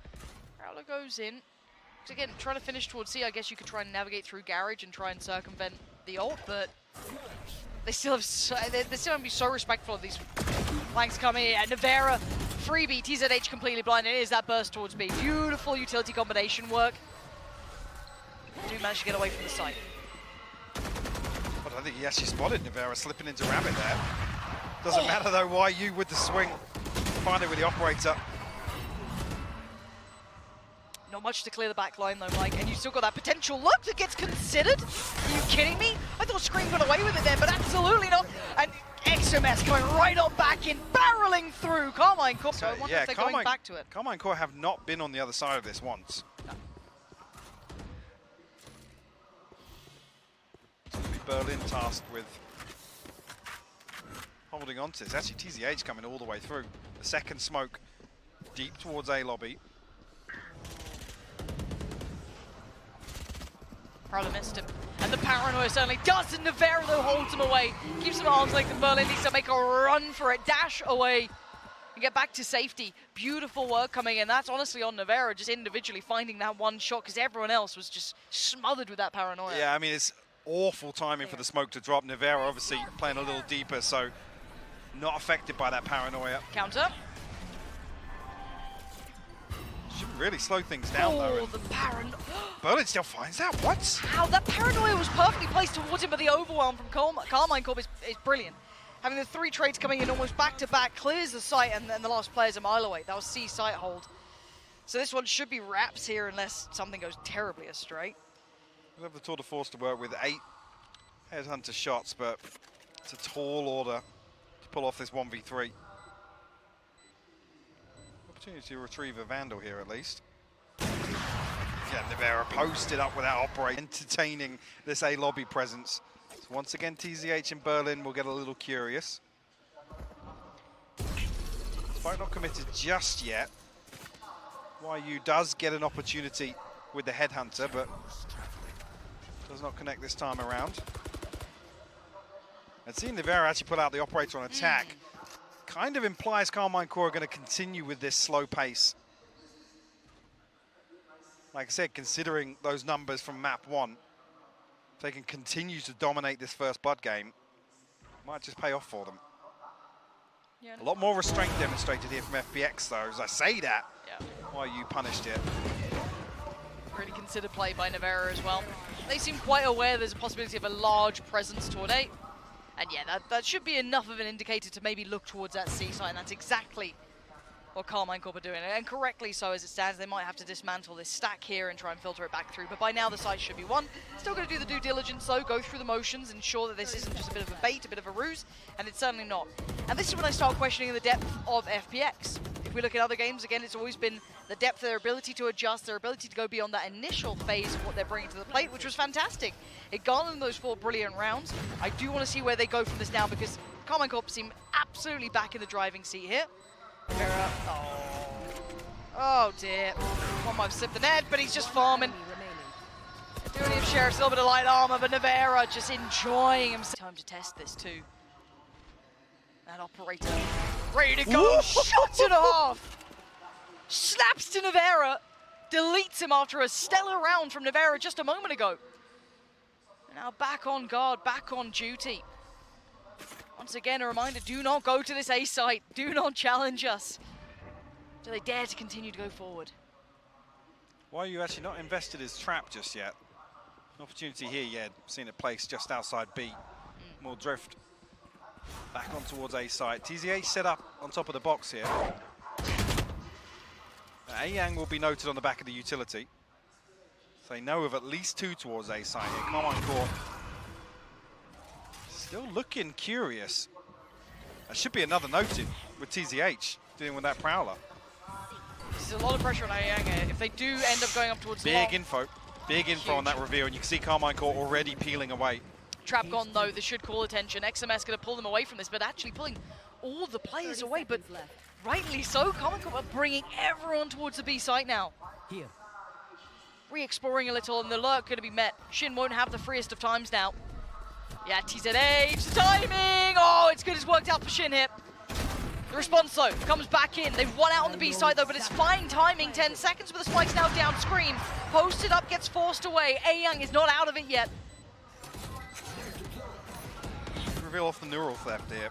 Prowler goes in. So again, trying to finish towards C, I guess you could try and navigate through Garage and try and circumvent the ult, but they still have they still have to be so respectful of these flanks coming in. And Navera, freebie, TZH completely blind. It is that burst towards B. Beautiful utility combination work. Do manage to get away from the site. But I think he actually spotted Navera slipping into Rabbit there. Doesn't matter though, YU with the swing. Finally with the operator. Not much to clear the back line though, Mike, and you still got that potential look that gets considered. Are you kidding me? I thought Scream got away with it there, but absolutely not. And XMS coming right on back in, barreling through Karmine Corp. So I wonder if they're going back to it. Karmine Corp have not been on the other side of this once. No. Berlin tasked with holding on to this. Actually, TZH coming all the way through. The second smoke deep towards A lobby. Prowler missed him. And the paranoia certainly does, and Navera though holds him away. Keeps him at arm's length, and Berlin needs to make a run for it. Dash away. get back to safety. Beautiful work coming in. That's honestly on Nevera, just individually finding that one shot because everyone else was just smothered with that paranoia. Yeah, I mean, it's awful timing for the smoke to drop. Nevera obviously playing a little deeper, so not affected by that paranoia. Counter. Should really slow things down, though. Oh, the paranoia. Berlin still finds that. What? How that paranoia was perfectly placed towards him, but the overwhelm from Karmine Corp is brilliant. Having the 3 trades coming in almost back-to-back clears the site, and then the last player's a mile away. That was C site hold. So this one should be wraps here unless something goes terribly astray. We'll have the tour de force to work with 8 headhunter shots, but it's a tall order to pull off this 1v3. Opportunity to retrieve a Vandal here at least. Yeah, Nevera posted up without operating, entertaining this A lobby presence. So once again, TZH and Berlin will get a little curious. Despite not committed just yet, YU does get an opportunity with the headhunter, but does not connect this time around. And seeing Nevera actually put out the operator on attack kind of implies Karmine Corp are going to continue with this slow pace. Like I said, considering those numbers from map 1, if they can continue to dominate this first Blood game, might just pay off for them. Yeah, A lot more restraint demonstrated here from FPX though. As I say that, why you punished it. Really considered play by Nevera as well. They seem quite aware there's a possibility of a large presence toward A. And yeah, that should be enough of an indicator to maybe look towards that C site, and that's exactly what Karmine Corp are doing. And correctly so as it stands. They might have to dismantle this stack here and try and filter it back through. But by now the site should be won. Still going to do the due diligence though, go through the motions, ensure that this isn't just a bit of a bait, a bit of a ruse, and it's certainly not. And this is when I start questioning the depth of FPX. If we look at other games, again, it's always been the depth of their ability to adjust, their ability to go beyond that initial phase of what they're bringing to the plate, which was fantastic. It garnered them those 4 brilliant rounds. I do want to see where they go from this now because Karmine Corp seem absolutely back in the driving seat here. Nevera, oh dear. One might have slipped the net, but he's just farming. Doing him Sheriff's a little bit of light armor, but Nevera just enjoying himself. Time to test this too. That operator ready to go. Shot and a half. Snaps to Nevera. Deletes him after a stellar round from Nevera just a moment ago. And now back on guard, back on duty. Once again, a reminder, do not go to this A site. Do not challenge us. Do they dare to continue to go forward? Why are you actually not invested his trap just yet? An opportunity here, yeah, seen it placed just outside B. More drift. Back on towards A site. TZH set up on top of the box here. A-Yang will be noted on the back of the utility. So they know of at least 2 towards A site here. Karmine Corp still looking curious. There should be another noted with TZH dealing with that Prowler. There's a lot of pressure on A-Yang here. If they do end up going up towards Big info on that reveal, and you can see Karmine Corp already peeling away. Trap gone though, this should call attention. XMS gonna pull them away from this, but actually pulling all the players away, but rightly so. Karmine Corp are bringing everyone towards the B site now. Here. Re-exploring a little, and the lurk gonna be met. Shin won't have the freest of times now. Yeah, TZH, the timing! Oh, it's good, it's worked out for Shin here. The response though, comes back in. They've won out on the B side though, but it's fine timing. 10 seconds, but the spike's now down screen. Posted up, gets forced away. A-Yang is not out of it yet. Reveal off the neural theft here.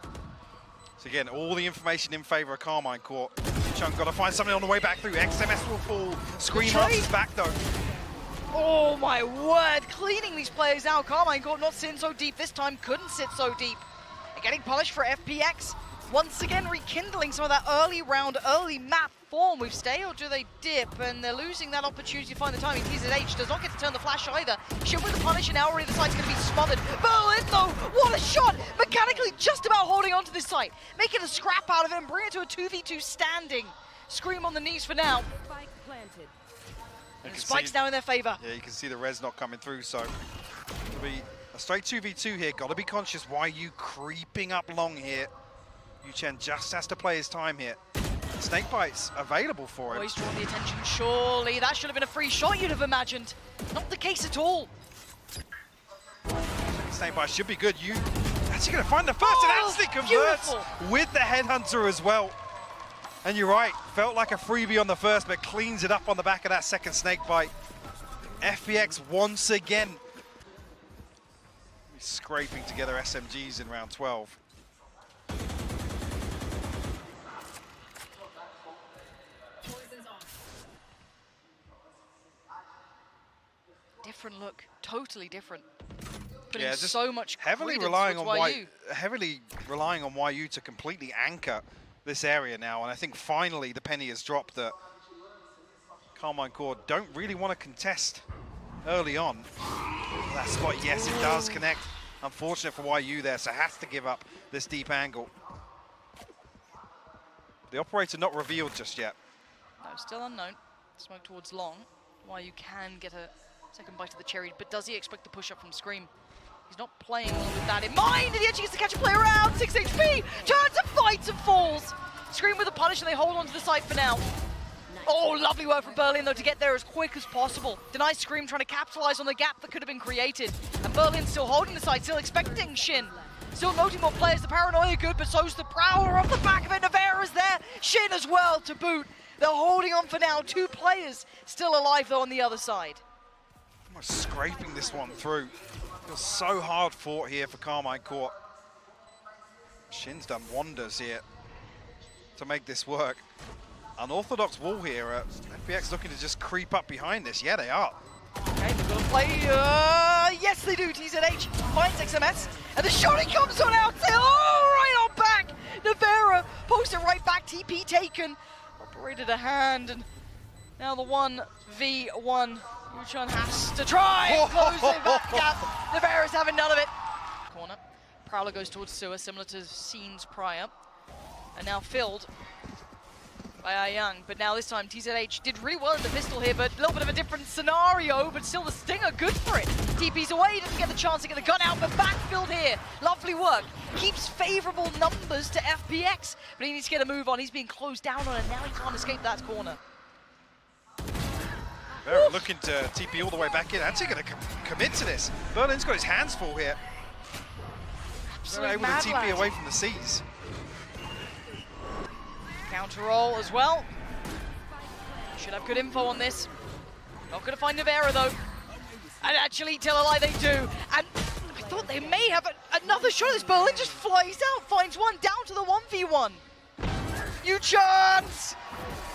So again, all the information in favor of Karmine Corp. Chunk got to find something on the way back through. XMS will fall. Scream answers back though. Oh my word, cleaning these players out. Karmine Corp not sitting so deep this time, couldn't sit so deep. And getting punished for FPX. Once again, rekindling some of that early round, early map form. We've stayed, or do they dip? And they're losing that opportunity to find the timing. TZH does not get to turn the flash either. Shin with the punish, and now already the site's going to be smothered. Berlin, though, what a shot! Mechanically just about holding on to this site. Making a scrap out of it and bring it to a 2v2 standing. Scream on the knees for now. Spike planted. And the spike's now in their favor. Yeah, you can see the res not coming through, so it'll be a straight 2v2 here. Got to be conscious. Why are you creeping up long here? Yu-Chen just has to play his time here. Snakebite's available for him. Oh, he's drawn the attention, surely. That should have been a free shot, you'd have imagined. Not the case at all. Snakebite should be good. You actually going to find the first and actually converts beautiful. with the headhunter as well. And you're right, felt like a freebie on the first, but cleans it up on the back of that second snake bite. FPX once again scraping together SMGs in round 12. Different look, totally different. Putting Yeah, just so much heavily credence relying on towards YU. heavily relying on YU to completely anchor this area now, and I think finally the penny has dropped that Karmine Corp don't really want to contest early on. That spot, yes, it does connect. Unfortunate for YU there, so has to give up this deep angle. The operator not revealed just yet. No, still unknown. Smoke towards long. YU can get a second bite of the cherry, but does he expect the push up from Scream? He's not playing with that in mind, and he actually gets to catch a player around. 6 HP, turns and fights and falls. Scream with a punish, and they hold on to the site for now. Oh, lovely work from Berlin, though, to get there as quick as possible. Denies Scream trying to capitalize on the gap that could have been created. And Berlin still holding the site, still expecting Shin. Still noting more players. The paranoia good, but so's the prowler off the back of it. Navarra's there, Shin as well to boot. They're holding on for now. 2 players still alive, though, on the other side. Almost scraping this one through. Feels so hard fought here for Karmine Corp. Shin's done wonders here to make this work. Unorthodox wall here. FPX looking to just creep up behind this. Yeah, they are. Okay, they're gonna play. Yes, they do. TZH finds XMS, and the shot comes on out. Oh, right on back. Navarra posts it right back. TP taken. Operated a hand, and now the 1v1. Yuchan has to try and close that gap. Navarra's having none of it. Corner. Prowler goes towards sewer, similar to scenes prior, and now filled by Young, but now this time TZH did really well in the pistol here, but a little bit of a different scenario, but still the Stinger good for it. TP's away, doesn't get the chance to get the gun out, but backfilled here. Lovely work. Keeps favorable numbers to FPX, but he needs to get a move on. He's being closed down on, and now he can't escape that corner. They're looking to TP all the way back in. Actually going to commit to this. Berlin's got his hands full here. They're able to TP away from the C's. Counter roll as well. Should have good info on this. Not going to find Navarra though. And actually, tell a lie, they do. And I thought they may have another shot at this. Berlin just flies out, finds one down to the 1v1. You chance!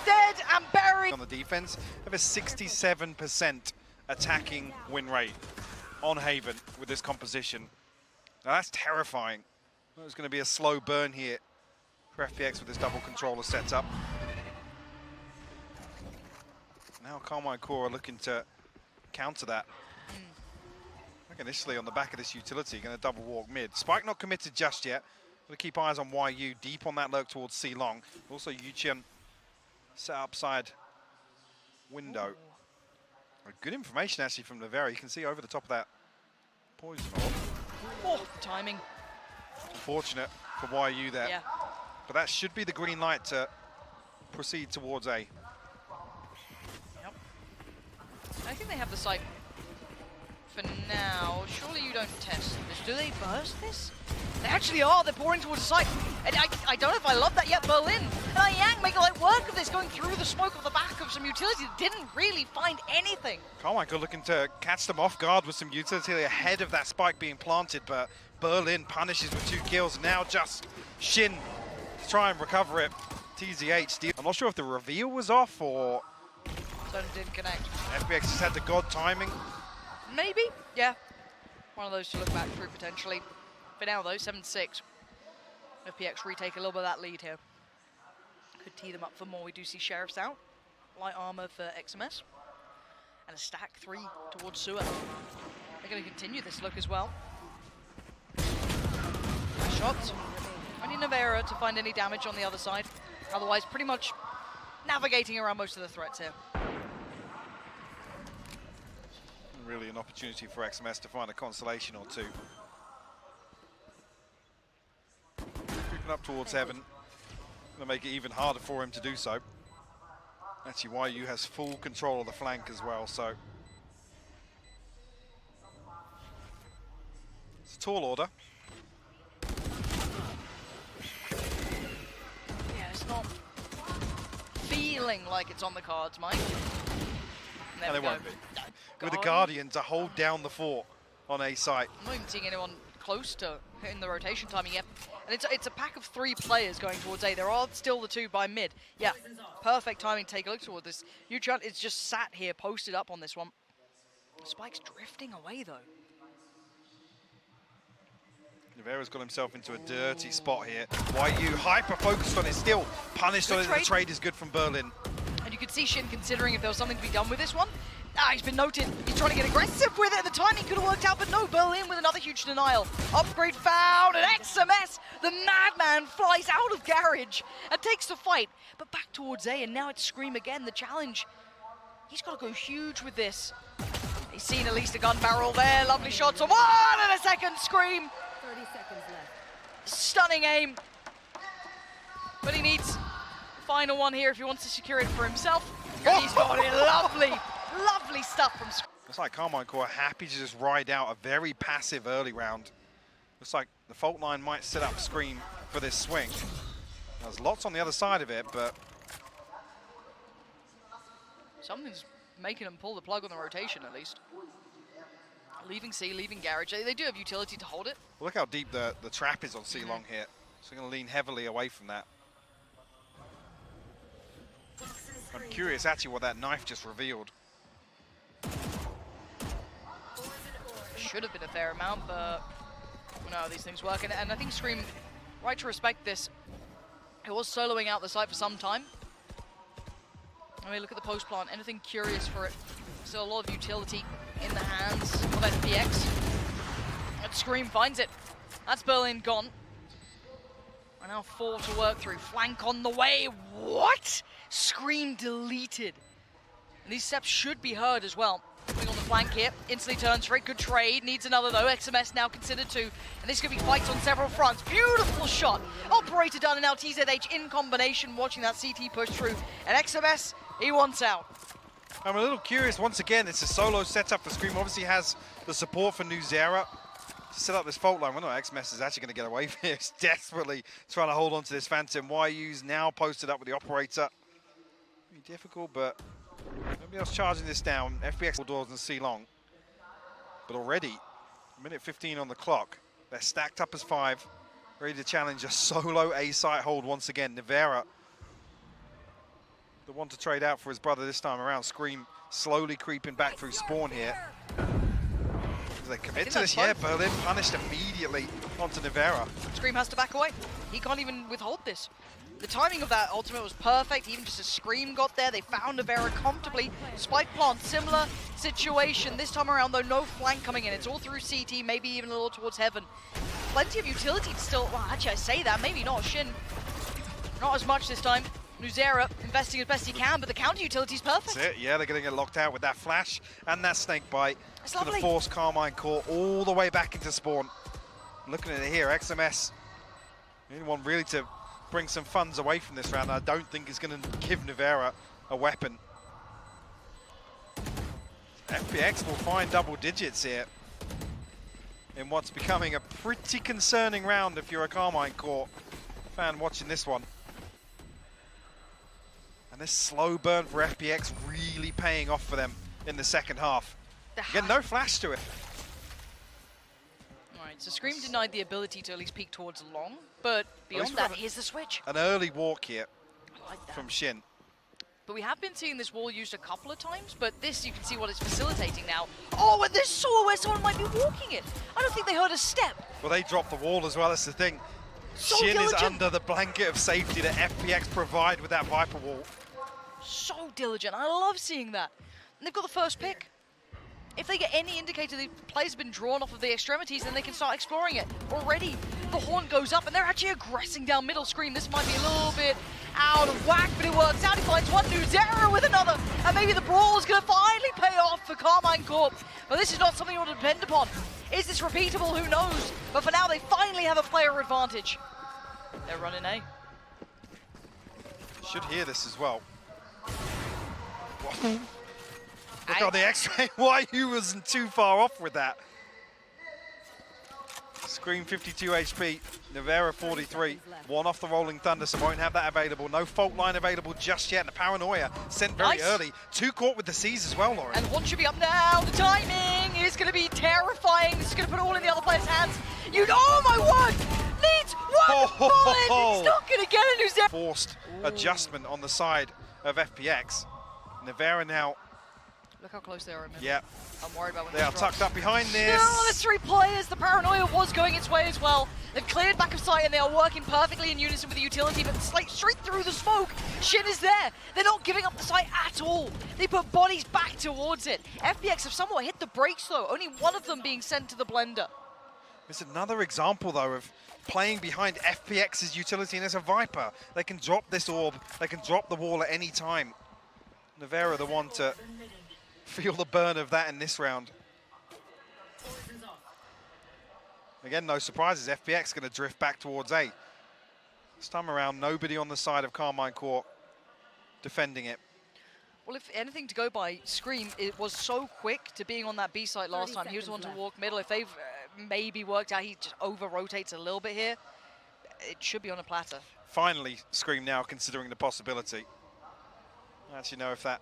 Dead and buried. On the defense, they have a 67% attacking win rate on Haven with this composition. Now that's terrifying. There's going to be a slow burn here for FPX with this double controller setup. Now Karmine Corp are looking to counter that. Like initially on the back of this utility, going to double walk mid. Spike not committed just yet. Going to keep eyes on YU deep on that lurk towards C long. Also Yuchian set upside window. Good information actually from Navarra. You can see over the top of that poison orb. Oh, timing. Unfortunate for YU there. Yeah. But that should be the green light to proceed towards A. Yep. I think they have the site for now. Surely you don't test this. Do they burst this? They actually are. They're pouring towards the site. And I don't know if I love that yet. Berlin and Yang make light work of this, going through the smoke off the back of some utility that didn't really find anything. Karmine Corp looking to catch them off guard with some utility ahead of that spike being planted, but Berlin punishes with 2 kills. Now just Shin to try and recover it. TZH. I'm not sure if the reveal was off or So didn't connect. FPX just had the god timing. Maybe, yeah. One of those to look back through potentially. For now though, 7-6. FPX retake a little bit of that lead here. Could tee them up for more. We do see Sheriffs out. Light armor for XMS. And a stack 3 towards sewer. They're going to continue this look as well. Shots. Only Navarra to find any damage on the other side. Otherwise, pretty much navigating around most of the threats here. Really an opportunity for XMS to find a consolation or two. Creeping up towards Heaven. Going to make it even harder for him to do so. Actually, YU has full control of the flank as well, so it's a tall order. Yeah, it's not feeling like it's on the cards, Mike. No, they won't be. No, With the Guardian to hold down the fort on A site. I'm not even seeing anyone close to hitting the rotation timing yet. And it's a pack of 3 players going towards A. There are still the 2 by mid. Yeah, perfect timing to take a look toward this. Neutral is just sat here, posted up on this one. Spike's drifting away, though. Nivera's got himself into a dirty spot here. YU hyper-focused on it, still punished on it. The trade is good from Berlin. And you could see Shin considering if there was something to be done with this one. He's been noted. He's trying to get aggressive with it, and the timing could have worked out, but no, Berlin with another huge denial. Upgrade found, and XMS, the madman, flies out of garage and takes the fight. But back towards A, and now it's Scream again, the challenge. He's got to go huge with this. He's seen at least a gun barrel there. Lovely shots on 1 and a second. Scream. 30 seconds left. Stunning aim. But he needs the final one here if he wants to secure it for himself. And he's got it. Lovely, lovely stuff from Scream. Looks like Karmine Corp happy to just ride out a very passive early round. Looks like the fault line might set up Scream for this swing. There's lots on the other side of it, but something's making them pull the plug on the rotation, at least. Leaving C, leaving garage. They do have utility to hold it. look how deep the trap is on C long here. So we're going to lean heavily away from that. I'm curious actually what that knife just revealed. Should have been a fair amount, but we know how these things work. And I think Scream, right to respect this, it was soloing out the site for some time. I mean, look at the post plant. Anything curious for it? Still a lot of utility in the hands of FPX. And Scream finds it. That's Berlin gone. And now 4 to work through. Flank on the way. What? Scream deleted. And these steps should be heard as well. Putting on the flank here. Instantly turns for it. Good trade. Needs another though. XMS now considered 2. And this could be fights on several fronts. Beautiful shot. Operator done, and now TZH in combination watching that CT push through. And XMS, he wants out. I'm a little curious, once again, it's a solo setup for Scream. Obviously has the support for Nuzera to set up this fault line. Well, no, XMS is actually going to get away from it. He's desperately trying to hold on to this Phantom. YU's now posted up with the operator. Pretty difficult, but nobody else charging this down. FPX doors and C long. But already, minute 15 on the clock. They're stacked up as 5, ready to challenge a solo A-site hold once again. Nivera, the one to trade out for his brother this time around. Scream slowly creeping back through spawn here. Do they commit to this? Yeah, Berlin punished immediately onto Nivera. Scream has to back away. He can't even withhold this. The timing of that ultimate was perfect. Even just as Scream got there, they found Nivera comfortably. Spike plant, similar situation. This time around, though, no flank coming in. It's all through CT, maybe even a little towards Heaven. Plenty of utility to still, well, actually I say that, maybe not. Shin, not as much this time. Nuzera investing as best he can, but the counter utility is perfect. That's it, yeah, they're going to get locked out with that flash and that snake bite. It's going to force Karmine Corp all the way back into spawn. Looking at it here, XMS, anyone really to bring some funds away from this round, I don't think is going to give Nivera a weapon. FPX will find double digits here in what's becoming a pretty concerning round if you're a Karmine Corp fan watching this one. And this slow burn for FPX really paying off for them in the second half. Again, no flash to it. Alright, so Scream denied the ability to at least peek towards long, but beyond that, here's the switch. An early walk here I like that. from Shin. But we have been seeing this wall used a couple of times, but this, you can see what it's facilitating now. Oh, and this saw where someone might be walking it. I don't think they heard a step. Well, they dropped the wall as well, that's the thing. So Shin diligent. is under the blanket of safety that FPX provide with that Viper wall. So diligent. I love seeing that. And they've got the first pick. If they get any indicator the players have been drawn off of the extremities, then they can start exploring it. Already, the horn goes up, and they're actually aggressing down middle. Screen. This might be a little bit out of whack, but it works out. He finds one, Nuzera with another, and maybe the brawl is going to finally pay off for Karmine Corp. But this is not something you want to depend upon. Is this repeatable? Who knows? But for now, they finally have a player advantage. They're running A. Should hear this as well. Look on the X-ray. YU wasn't too far off with that. Scream 52 HP, Nivera 43. One off the Rolling Thunder, so won't have that available. No fault line available just yet. And the Paranoia sent very Nice. early. 2 caught with the C's as well, Lauren. And one should be up now. The timing is going to be terrifying. This is going to put it all in the other player's hands. Oh my word! Needs one bullet. It's not going to get it. Who's there? Forced adjustment on the side of FPX. Nivera now. Look how close they are. Yeah. I'm worried about when They are tucked up behind this. No, there's 3 players. The Paranoia was going its way as well. They've cleared back of sight and they are working perfectly in unison with the utility, but straight through the smoke. Shin is there. They're not giving up the site at all. They put bodies back towards it. FPX have somewhat hit the brakes though, only one of them being sent to the blender. It's another example though of playing behind FPX's utility, and as a Viper, they can drop this orb, they can drop the wall at any time. Nivera the one to feel the burn of that in this round. Again, no surprises. FPX going to drift back towards A. This time around, nobody on the side of Karmine Corp defending it. Well, if anything to go by, Scream, it was so quick to being on that B site last time. He was the one to walk middle. If they've maybe worked out, he just over-rotates a little bit here. It should be on a platter. Finally, Scream now considering the possibility. I actually know if that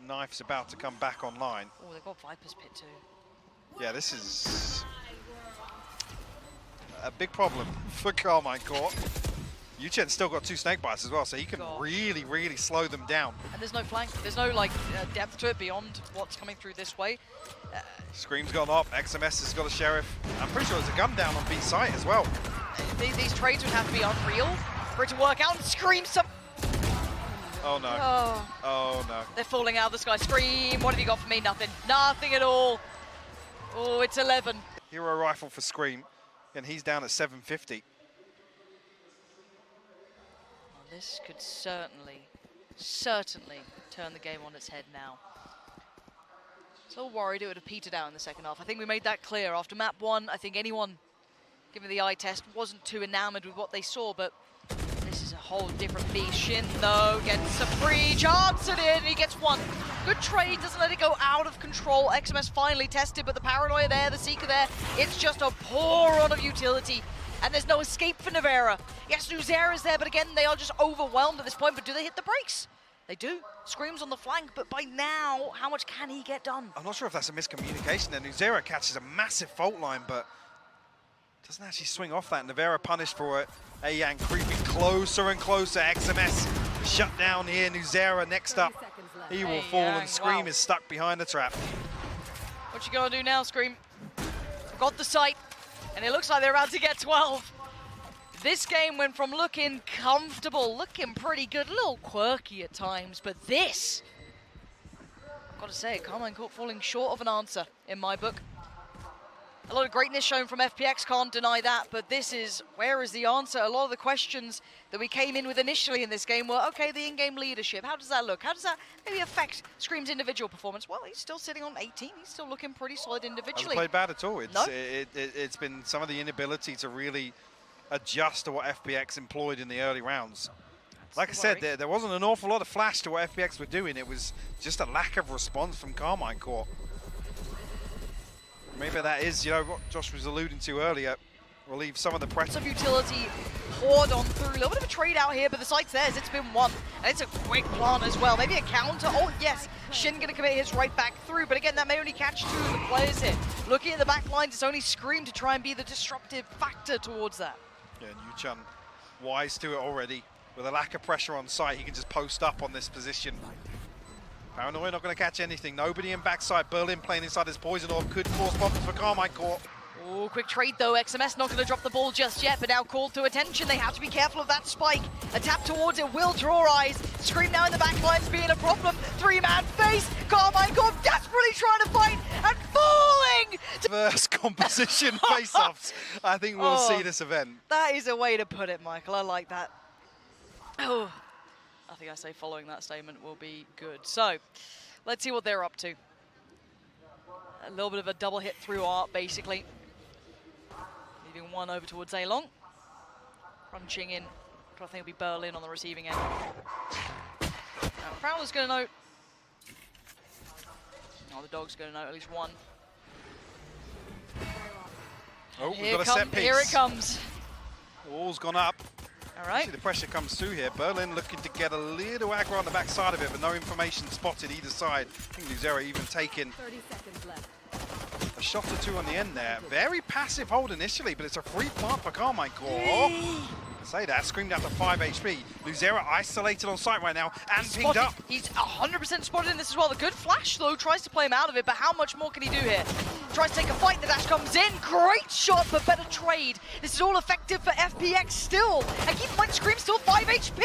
knife's about to come back online. Oh, they've got Viper's Pit too. Yeah, this is a big problem for Karmine Corp. Yuchen's still got 2 snake bites as well, so he can really, really slow them down. And there's no flank. There's no like depth to it beyond what's coming through this way. Scream's gone up. XMS has got a sheriff. I'm pretty sure there's a gun down on B site as well. These trades would have to be unreal for it to work out. And Scream some. Oh no. Oh. Oh no. They're falling out of the sky. Scream, what have you got for me? Nothing. Nothing at all. Oh, it's 11. Hero rifle for Scream, and he's down at 750. Well, this could certainly turn the game on its head now. So worried it would have petered out in the second half. I think we made that clear after map 1. I think anyone, given the eye test, wasn't too enamored with what they saw, but this is a whole different beast. Shin, though, gets a free chance at it, and he gets 1. Good trade, doesn't let it go out of control. XMS finally tested, but the Paranoia there, the Seeker there, it's just a pour on of utility. And there's no escape for Nivera. Yes, Nuzera's there, but again, they are just overwhelmed at this point, but do they hit the brakes? They do. Scream's on the flank, but by now, how much can he get done? I'm not sure if that's a miscommunication there. Nuzera catches a massive fault line, but doesn't actually swing off that. Nivera punished for it. Ayang creeping closer and closer. XMS shut down here. Nuzera next up. He will fall, and Scream is stuck behind the trap. What you gonna do now, Scream? Got the sight, and it looks like they're about to get 12. This game went from looking comfortable, looking pretty good, a little quirky at times, but this, I've got to say, Karmine Corp falling short of an answer in my book. A lot of greatness shown from FPX, can't deny that, but this is, where is the answer? A lot of the questions that we came in with initially in this game were, okay, the in-game leadership, how does that look? How does that maybe affect Scream's individual performance? Well, he's still sitting on 18, he's still looking pretty solid individually. Hasn't played bad at all. No? It's been some of the inability to really adjust to what FPX employed in the early rounds. Like I said, there wasn't an awful lot of flash to what FPX were doing. It was just a lack of response from Karmine Corp. Maybe that is, you know, what Josh was alluding to earlier. Relieve some of the pressure. Some utility poured on through. A little bit of a trade out here, but the site's theirs. It's been 1. And it's a quick plan as well. Maybe a counter. Oh, yes. Shin going to commit his right back through. But again, that may only catch 2 of the players here. Looking at the back lines, it's only Scream to try and be the disruptive factor towards that. Yeah, Yuchen wise to it already. With a lack of pressure on site, he can just post up on this position. Paranoia not going to catch anything. Nobody in backside. Berlin playing inside his poison orb could cause problems for Karmine Corp. Oh, quick trade though. XMS not going to drop the ball just yet, but now called to attention. They have to be careful of that spike. A tap towards it will draw eyes. Scream now in the back lines being a problem. 3-man face. Karmine Corp desperately trying to fight and falling. First composition face-offs. I think we'll see this event. That is a way to put it, Michael. I like that. Oh, I think I say following that statement will be good. So, let's see what they're up to. A little bit of a double hit through art, basically. Leaving 1 over towards A-Long. Crunching in. I think it'll be Berlin on the receiving end. Now, Prowler's going to note. Oh, the dog's going to note at least 1. Oh, we've Here got a set piece. Here it comes. The wall's gone up. All right. See the pressure comes through here. Berlin looking to get a little aggro on the back side of it, but no information spotted either side. I think Luzera even taking 30 seconds left. a shot or two on the end there. Very passive hold initially, but it's a free plant for Karmine Corp. I say that, screamed out to 5 HP. Luzera isolated on site right now and pinged up. He's 100% spotted in this as well. The good flash, though, tries to play him out of it, but how much more can he do here? Tries to take a fight, the dash comes in. Great shot, but better trade. This is all effective for FPX still. And keep in mind, Scream still 5 HP.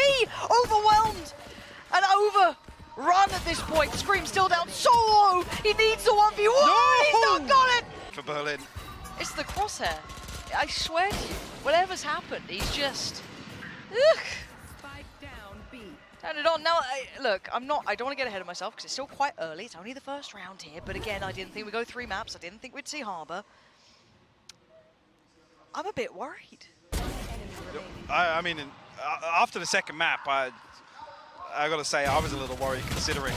Overwhelmed and overrun at this point. Scream still down so low. He needs the 1v1. No! He's not got it. For Berlin. It's the crosshair. I swear to you, whatever's happened, he's just... Ugh. Spike down B. Turn it on. Now, look, I don't want to get ahead of myself because it's still quite early. It's only the first round here. But again, I didn't think we'd go 3 maps. I didn't think we'd see Harbor. I'm a bit worried. I mean, after the second map, I got to say, I was a little worried considering.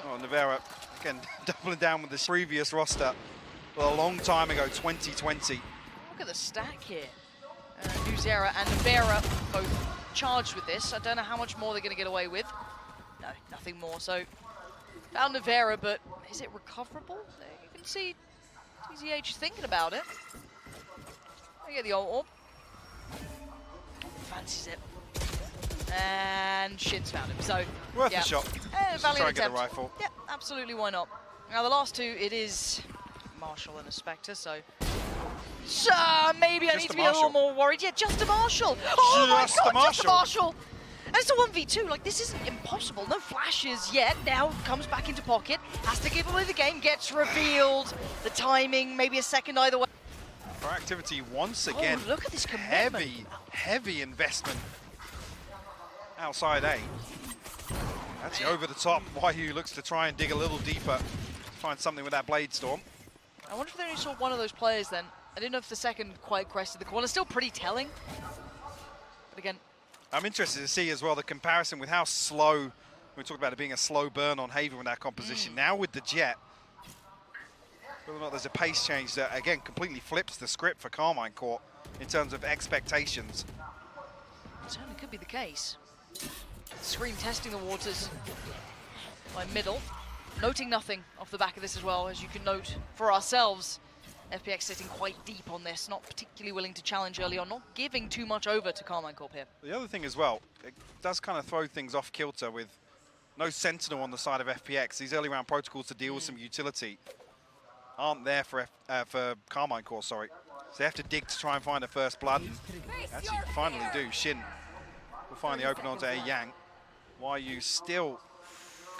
Oh, Nevera, again, doubling down with this previous roster. Well, a long time ago, 2020. Look at the stack here. Luzera and Nevera both charged with this. I don't know how much more they're going to get away with. No, nothing more. So, found Nevera, but is it recoverable? You can see TZH is thinking about it. They get the orb. Fancies it. And Shin's found him. So, Worth yeah. a shot. Valiant Try and get attempt. a rifle. Yeah, absolutely, why not? Now, the last 2, it is Marshall and a Spectre, so maybe I need to be a little more worried. Yeah, just a Marshall. Oh my God, just a Marshall. And it's a 1v2. Like, this isn't impossible. No flashes yet. Now comes back into pocket. Has to give away the game. Gets revealed. The timing, maybe a second either way. For activity once again. Oh, look at this commitment. Heavy investment outside A. Actually, over the top. Wahyu looks to try and dig a little deeper. Find something with that Blade Storm. I wonder if they only saw one of those players then. I didn't know if the second quite crested the corner. Still pretty telling. But again, I'm interested to see as well the comparison with how slow, we talked about it being a slow burn on Haven with that composition. Now with the Jet, whether or not there's a pace change that, again, completely flips the script for Karmine Corp in terms of expectations. it certainly could be the case. Scream testing the waters by middle. Noting nothing off the back of this as well, as you can note for ourselves. FPX sitting quite deep on this, not particularly willing to challenge early on, not giving too much over to Karmine Corp here. The other thing as well, it does kind of throw things off kilter with no Sentinel on the side of FPX. These early round protocols to deal with some utility aren't there for Karmine Corp, sorry. So they have to dig to try and find a first blood. And actually finally do. Shin will find the open onto A Yang. Wahyu still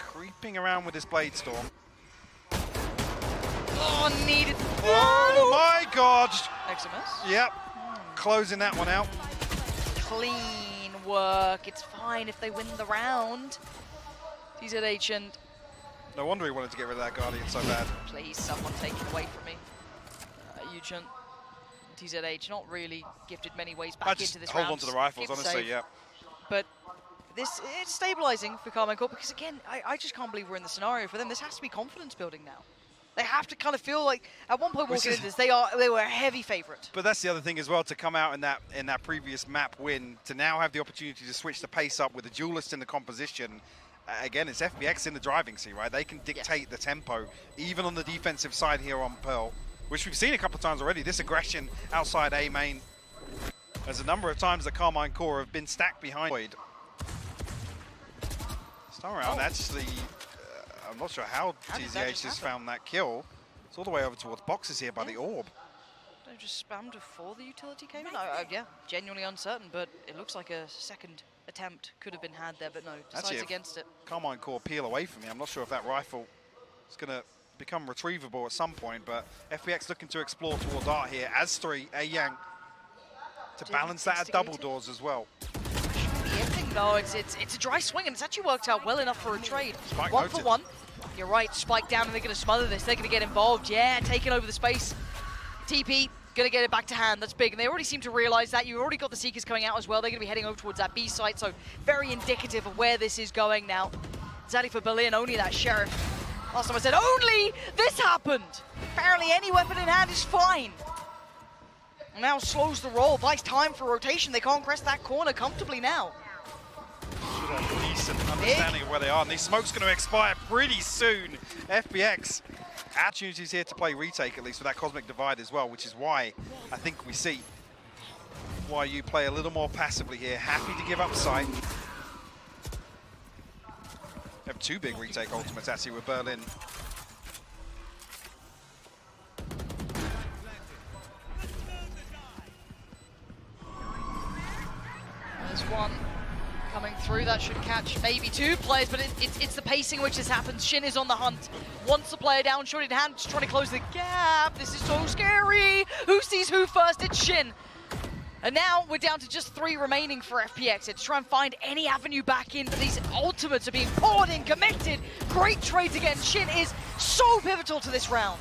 creeping around with this Blade Storm. Oh, needed. Oh my God! XMS. Yep, closing that one out. Clean work. It's fine if they win the round. TZH and No wonder he wanted to get rid of that Guardian so bad. please, someone take it away from me. Yuchun, TZH, not really gifted many ways back I into just this hold round. on to the rifles, Keep it honestly, safe. yeah. But it's stabilizing for Karmine Corp because, again, I just can't believe we're in the scenario for them. This has to be confidence building now. They have to kind of feel like, at one point walking into this, they were a heavy favorite. But that's the other thing as well, to come out in that previous map win, to now have the opportunity to switch the pace up with a duelist in the composition. Again, it's FPX in the driving seat, right? They can dictate the tempo, even on the defensive side here on Pearl, which we've seen a couple of times already. This aggression outside A main. There's a number of times that Karmine Corp have been stacked behind. This time around, actually, I'm not sure how TZH has found that kill. It's all the way over towards boxes here by the orb. They just spammed before the utility came in? Yeah, genuinely uncertain, but it looks like a second attempt could have been had there, but no, decides against it. Karmine Corp peel away from me. I'm not sure if that rifle is going to become retrievable at some point, but FPX looking to explore towards art here. As 3, A Yang to balance that at double doors as well. No, it's a dry swing, and it's actually worked out well enough for a trade. Spike 1 noted. for 1. You're right, Spike down, and they're going to smother this. They're going to get involved. Yeah, taking over the space. TP, going to get it back to hand. That's big, and they already seem to realize that. You've already got the Seekers coming out as well. They're going to be heading over towards that B site, so very indicative of where this is going now. Zaddy for Berlin, only that Sheriff. Last time I said, only this happened. Apparently any weapon in hand is fine. Now slows the roll, buys time for rotation. They can't crest that corner comfortably now. Should have a decent understanding of where they are. And these smokes going to expire pretty soon. FPX, opportunities here to play retake, at least with that Cosmic Divide as well, which is why I think we see why you play a little more passively here. Happy to give up sight. Have two big retake ultimates actually with Berlin. There's one coming through that should catch maybe two players, but it's the pacing which this happens. Shin is on the hunt. Wants the player down, shot in hand, just trying to close the gap. This is so scary. Who sees who first? It's Shin. And now we're down to just 3 remaining for FPX. It's try and find any avenue back in, but these ultimates are being poured in, connected. Great trades again. Shin is so pivotal to this round.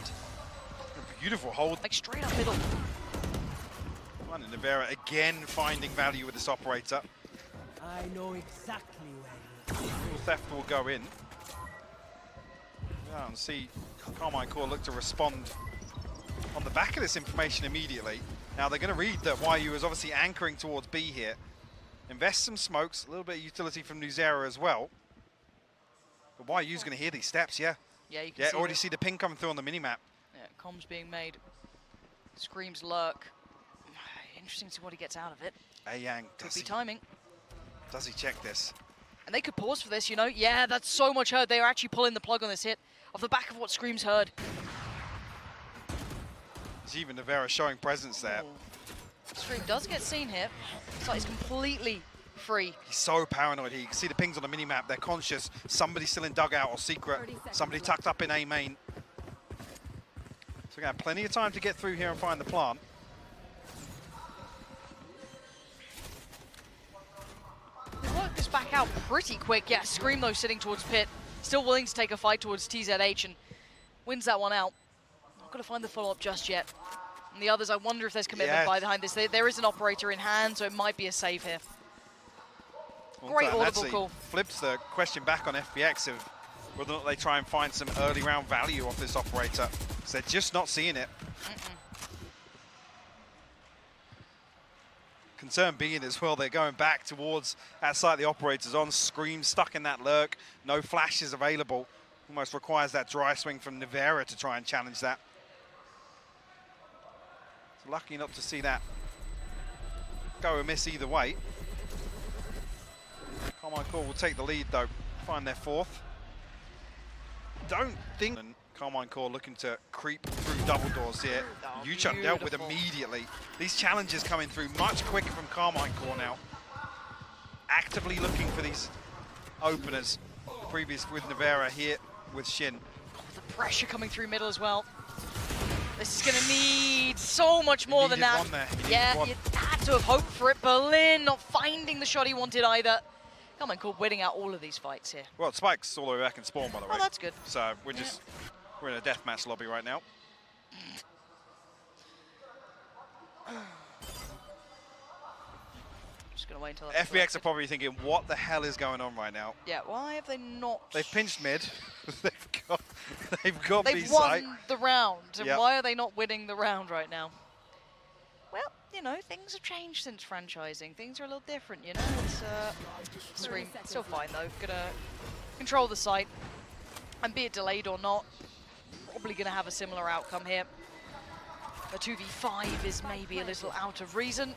A beautiful hold. Like straight up middle. And Nivera again finding value with this operator. I know exactly where you are. Theft will go in. Yeah, and see Karmine Corp look to respond on the back of this information immediately. Now they're going to read that YU is obviously anchoring towards B here. Invest some smokes, a little bit of utility from Nuzera as well. But YU's going to hear these steps, yeah. Yeah, you can already see the ping coming through on the minimap. Yeah, comms being made. Screams lurk. Interesting to see what he gets out of it. Yang, Could be timing. Does he check this? And they could pause for this, you know? Yeah, that's so much heard. They are actually pulling the plug on this hit off the back of what Screams heard. There's even Nivera showing presence there. Scream does get seen here. So he's completely free. He's so paranoid. He can see the pings on the minimap. They're conscious. Somebody's still in dugout or secret. Somebody tucked up in A main. So we're going to have plenty of time to get through here and find the plant. They work this back out pretty quick. Yeah, Scream though sitting towards pit. Still willing to take a fight towards TZH and wins that one out. Not going to find the follow-up just yet. And the others, I wonder if there's commitment behind this. There is an operator in hand, so it might be a save here. Great audible call. Flips the question back on FPX of whether or not they try and find some early round value off this operator. So they're just not seeing it. Concern being as well, they're going back towards that site the operator's on. Scream stuck in that lurk. No flashes available. Almost requires that dry swing from Nivera to try and challenge that. So lucky not to see that go amiss either way. Karmine Corp will take the lead though, find their 4th. Don't think Karmine Corp looking to creep through double doors here. Yuchuk dealt with immediately. These challenges coming through much quicker from Karmine Corp now. Actively looking for these openers. Previous with Nivera, here with Shin. The pressure coming through middle as well. This is going to need so much more than that. Yeah, you had to have hoped for it. Berlin not finding the shot he wanted either. Karmine Corp winning out all of these fights here. Well, Spike's all the way back in spawn, by the way. Oh, that's good. So we're in a deathmatch lobby right now. Just gonna wait until FBX are probably thinking, what the hell is going on right now? Yeah, why have they not? They've pinched mid. they've got They've B site. won the round, and why are they not winning the round right now? Well, you know, things have changed since franchising. Things are a little different, you know. It's Scream still fine though. Gonna control the site, and be it delayed or not, probably gonna have a similar outcome here. A 2v5 is maybe a little out of reason.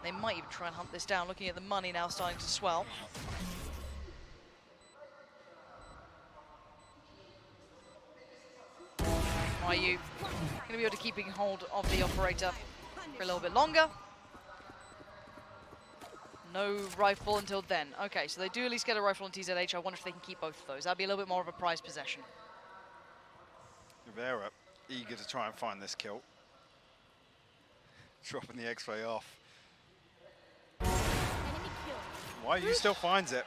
They might even try and hunt this down. Looking at the money now starting to swell. YU going to be able to keep hold of the operator for a little bit longer. No rifle until then. Okay, so they do at least get a rifle on TZH. I wonder if they can keep both of those. That'd be a little bit more of a prized possession. Rivera eager to try and find this kill. Dropping the X-ray off. YU still finds it.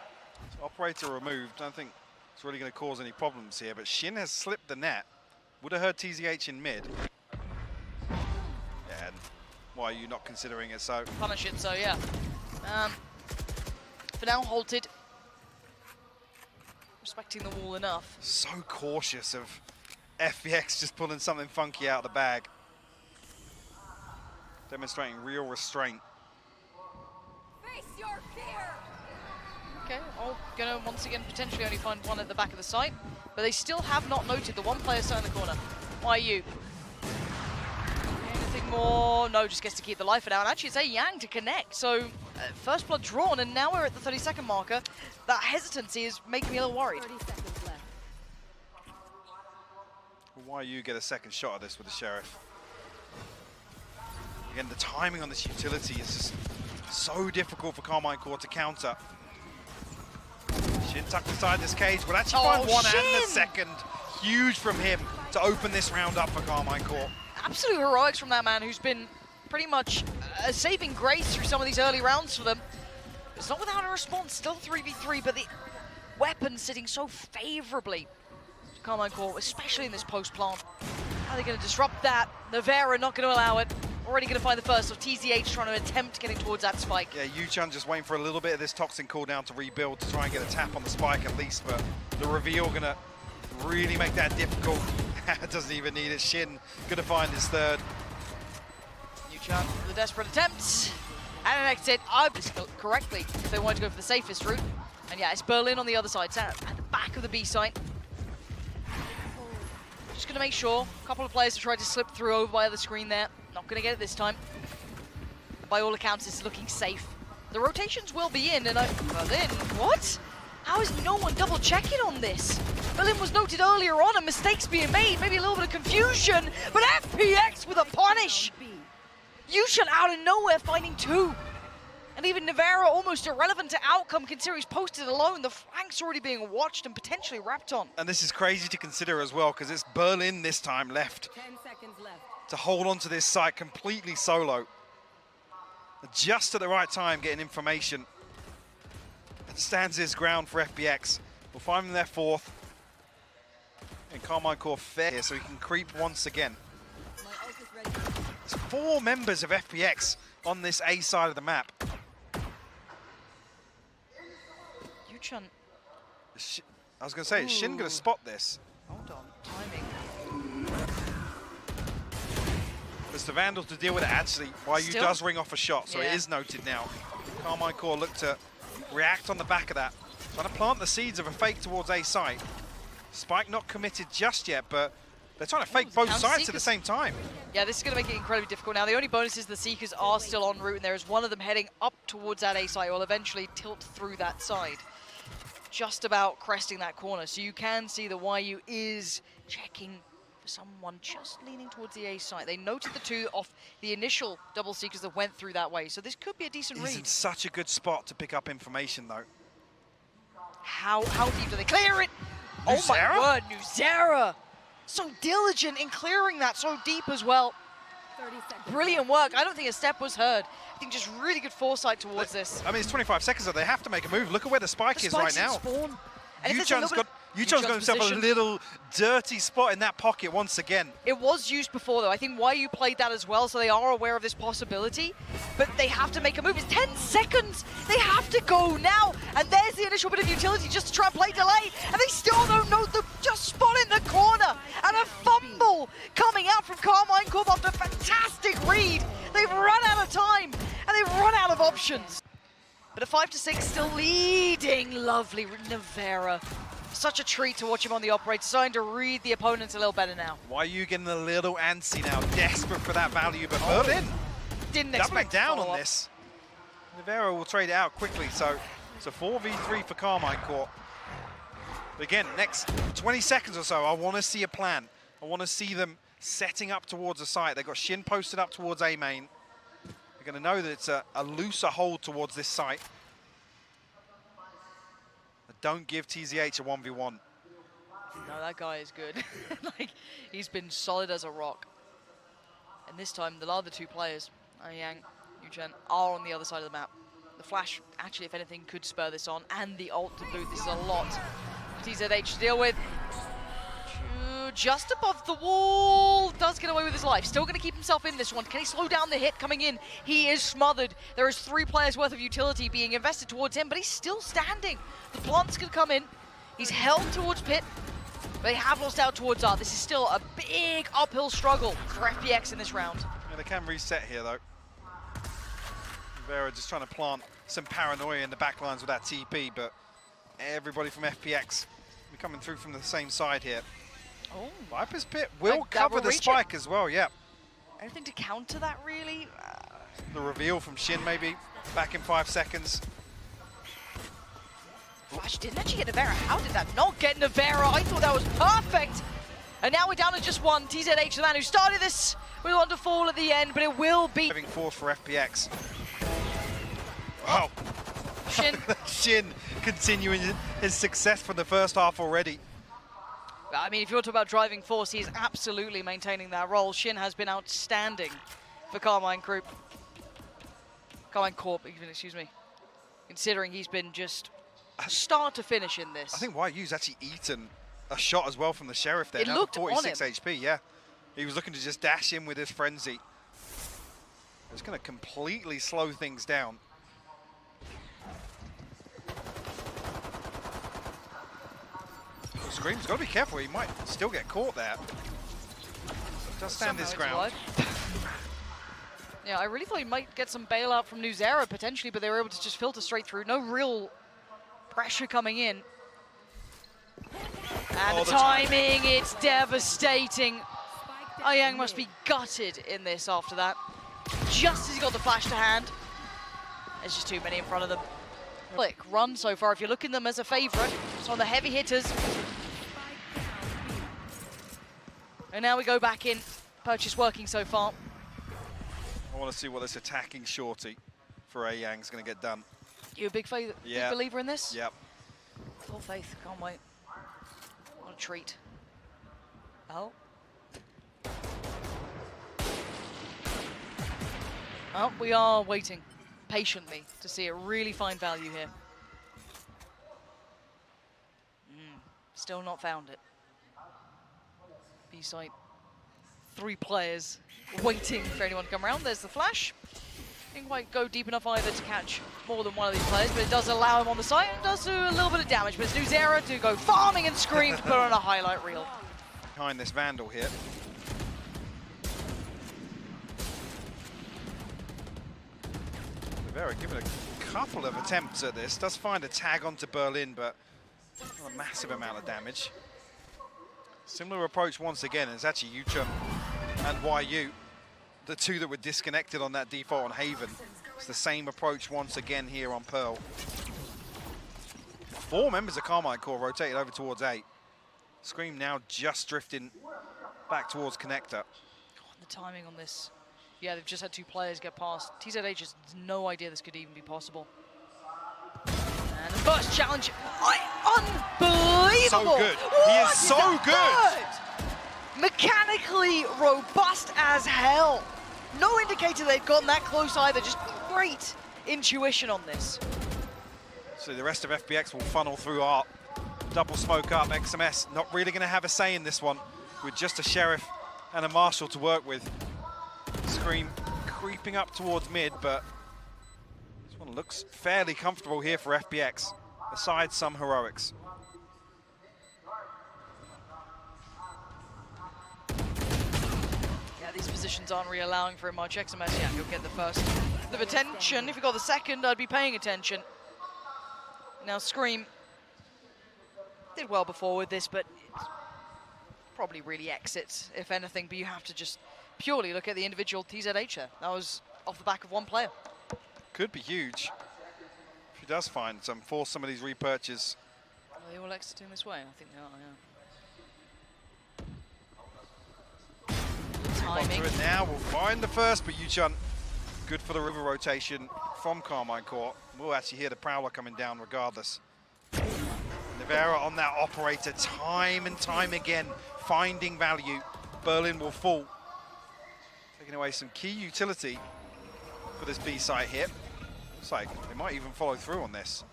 So operator removed. Don't think it's really going to cause any problems here, but Shin has slipped the net. Would have heard TZH in mid. Yeah, and why are you not considering it so? Punish it, so yeah. For now, halted. Respecting the wall enough. So cautious of FBX just pulling something funky out of the bag. demonstrating real restraint. Face your fear. Okay, all gonna once again potentially only find one at the back of the site, but they still have not noted the one player sat in the corner. YU. Anything more? No, just gets to keep the life out. Actually, it's a Yang to connect. So first blood drawn, and now we're at the 30-second marker. That hesitancy is making me a little worried. 30 seconds left. Why you get a second shot at this with the Sheriff? Again, the timing on this utility is just so difficult for Karmine Corp to counter. Shin tucked inside this cage. Will actually find one and the second. Huge from him to open this round up for Karmine Corp. Absolute heroics from that man who's been pretty much a saving grace through some of these early rounds for them. It's not without a response, still 3v3, but the weapon sitting so favorably to Karmine Corp, especially in this post plant. How are they going to disrupt that? Navera not going to allow it. Already going to find the first, so TZH trying to attempt getting towards that spike. Yeah, Yuchun just waiting for a little bit of this toxin cooldown to rebuild to try and get a tap on the spike at least, but the reveal going to really make that difficult. Doesn't even need it. Shin going to find his third. Yuchun with a desperate attempt. And an exit, I've just correctly, if they wanted to go for the safest route. And yeah, it's Berlin on the other side, sat at the back of the B site. Just going to make sure, a couple of players have tried to slip through over by the screen there. Not going to get it this time. By all accounts, it's looking safe. The rotations will be in, and Berlin, what? How is no one double checking on this? Berlin was noted earlier on, and mistakes being made, maybe a little bit of confusion, but FPX with a punish! Yuchun out of nowhere finding two. And even Navera almost irrelevant to outcome considering he's posted alone. The flank's already being watched and potentially wrapped on. And this is crazy to consider as well, because it's Berlin this time left 10 seconds left. to hold on to this site completely solo. Just at the right time, getting information. And stands his ground for FPX. We'll find them their fourth. And Karmine Corp fair here, so he can creep once again. My ult is ready. There's 4 members of FPX on this A side of the map. Yuchun, I was going to say, is Shin going to spot this? hold on, timing. It's the Vandals to deal with it, actually. YU Still? does ring off a shot, so it Yeah. is noted now. Karmine Corp look to react on the back of that. Trying to plant the seeds of a fake towards A site. Spike not committed just yet, but they're trying to fake both counter sides at the Seekers. same time. Yeah, this is going to make it incredibly difficult. Now, the only bonus is the Seekers are still en route, and there is one of them heading up towards that A site, will eventually tilt through that side. Just about cresting that corner. So you can see the YU is checking for someone just leaning towards the A site. They noted the two off the initial double Seekers that went through that way. So this could be a decent He's read. in such a good spot to pick up information, though. How deep do they clear it? Oh my Nuzera? word, Nuzera! So diligent in clearing that so deep as well. 30 seconds. Brilliant work. I don't think a step was heard. I think just really good foresight towards this. I mean, it's 25 seconds, so they have to make a move. Look at where the spike The is right spike's in now. spawn. And if it's a little bit- Yuchun's got himself a position. little dirty spot in that pocket once again. It was used before, though. I think YU played that as well, so they are aware of this possibility. But they have to make a move. It's 10 seconds. They have to go now. And there's the initial bit of utility just to try and play delay. And they still don't know the just spot in the corner. And a fumble coming out from Karmine Corp after a fantastic read. They've run out of time, and they've run out of options. But at 5-6, still leading. Lovely Navera. Such a treat to watch him on the operator, starting to read the opponents a little better now. YU getting a little antsy now, desperate for that value, but Oh, Berlin Didn't doubling expect down on follow-up. this. Navera will trade it out quickly, so it's a 4v3 for Karmine Corp. But again, next 20 seconds or so, I want to see a plan. I want to see them setting up towards the site. They've got Shin posted up towards A main. They're going to know that it's a looser hold towards this site. Don't give TZH a 1v1. No, that guy is good. Like, he's been solid as a rock. And this time, the other two players, Yang, Yuchun, are on the other side of the map. The flash, actually, if anything, could spur this on, and the ult to boot. This is a lot for TZH to deal with. Just above the wall, does get away with his life. Still going to keep himself in this one. Can he slow down the hit coming in? He is smothered. There is 3 players worth of utility being invested towards him, but he's still standing. The plant's going to come in. He's held towards pit. They have lost out towards R. This is still a big uphill struggle for FPX in this round. Yeah, they can reset here, though. Vera just trying to plant some paranoia in the back lines with that TP, but everybody from FPX coming through from the same side here. Oh. Viper's Pit will That cover will the reach spike as well, yeah. Anything to counter that, really? The reveal from Shin maybe, back in 5 seconds. Flash didn't actually get Navera. How did that not get Navera? I thought that was perfect. And now we're down to just one. TZH, the man who started this, will want to fall at the end, but it will be... Having force for FPX. Wow. Shin. Shin continuing his success from the first half already. I mean, if you want to talk about driving force, he's absolutely maintaining that role. Shin has been outstanding for Karmine Corp. Karmine Corp, even, excuse me. Considering he's been just start to finish in this. I think YU's actually eaten a shot as well from the Sheriff there. It Now looked 46 on him. HP, yeah. He was looking to just dash in with his frenzy. It's going to completely slow things down. Scream's got to be careful, he might still get caught there. Does stand his ground. Yeah, I really thought he might get some bailout from Nuzera potentially, but they were able to just filter straight through. No real pressure coming in. And the timing, it's devastating. Ayang must be gutted in this after that. Just as he got the flash to hand. There's just too many in front of them. Click, run so far if you're looking them as a favorite. It's on the heavy hitters. And now we go back in. Purchase working so far. I want to see what this attacking shorty for Ayang's going to get done. You a big believer in this? Yep. Full faith, can't wait. What a treat. Oh. Oh, we are waiting patiently to see it really find value here. Still not found it. B-site. 3 players waiting for anyone to come around. There's the flash. Didn't quite go deep enough either to catch more than one of these players, but it does allow him on the site and does do a little bit of damage. But it's Nuzera to go farming and Scream to put on a highlight reel. Behind this Vandal here. Rivera giving a couple of attempts at this. Does find a tag onto Berlin, but not a massive amount of damage. Similar approach once again. It's actually Yuchun and YU, the two that were disconnected on that default on Haven. It's the same approach once again here on Pearl. 4 members of Karmine Corp rotated over towards A. Scream now just drifting back towards Connector. God, the timing on this. Yeah, they've just had 2 players get past. TZH has no idea this could even be possible. And the first challenge, unbelievable! So good. He is so good. Mechanically robust as hell. No indicator they've gotten that close either. Just great intuition on this. So the rest of FPX will funnel through Art. Double smoke up. XMS not really going to have a say in this one with just a Sheriff and a Marshal to work with. Scream creeping up towards mid, but this one looks fairly comfortable here for FPX, aside some heroics. Yeah, these positions aren't really allowing very much. XMS, yeah, he'll get the first bit of attention. If he got the second, I'd be paying attention. Now Scream did well before with this, but probably really exits, if anything, but you have to just purely look at the individual TZH there. That was off the back of one player. Could be huge if he does find some, force some of these repurchases. Are they all exiting this way? I think they are, yeah. On Timing. to it now, we'll find the first, but Yuchun, good for the river rotation from Karmine Corp. We'll actually hear the Prowler coming down regardless. Navera on that operator time and time again, finding value. Berlin will fall. Taking away some key utility for this B site here. Looks like they might even follow through on this.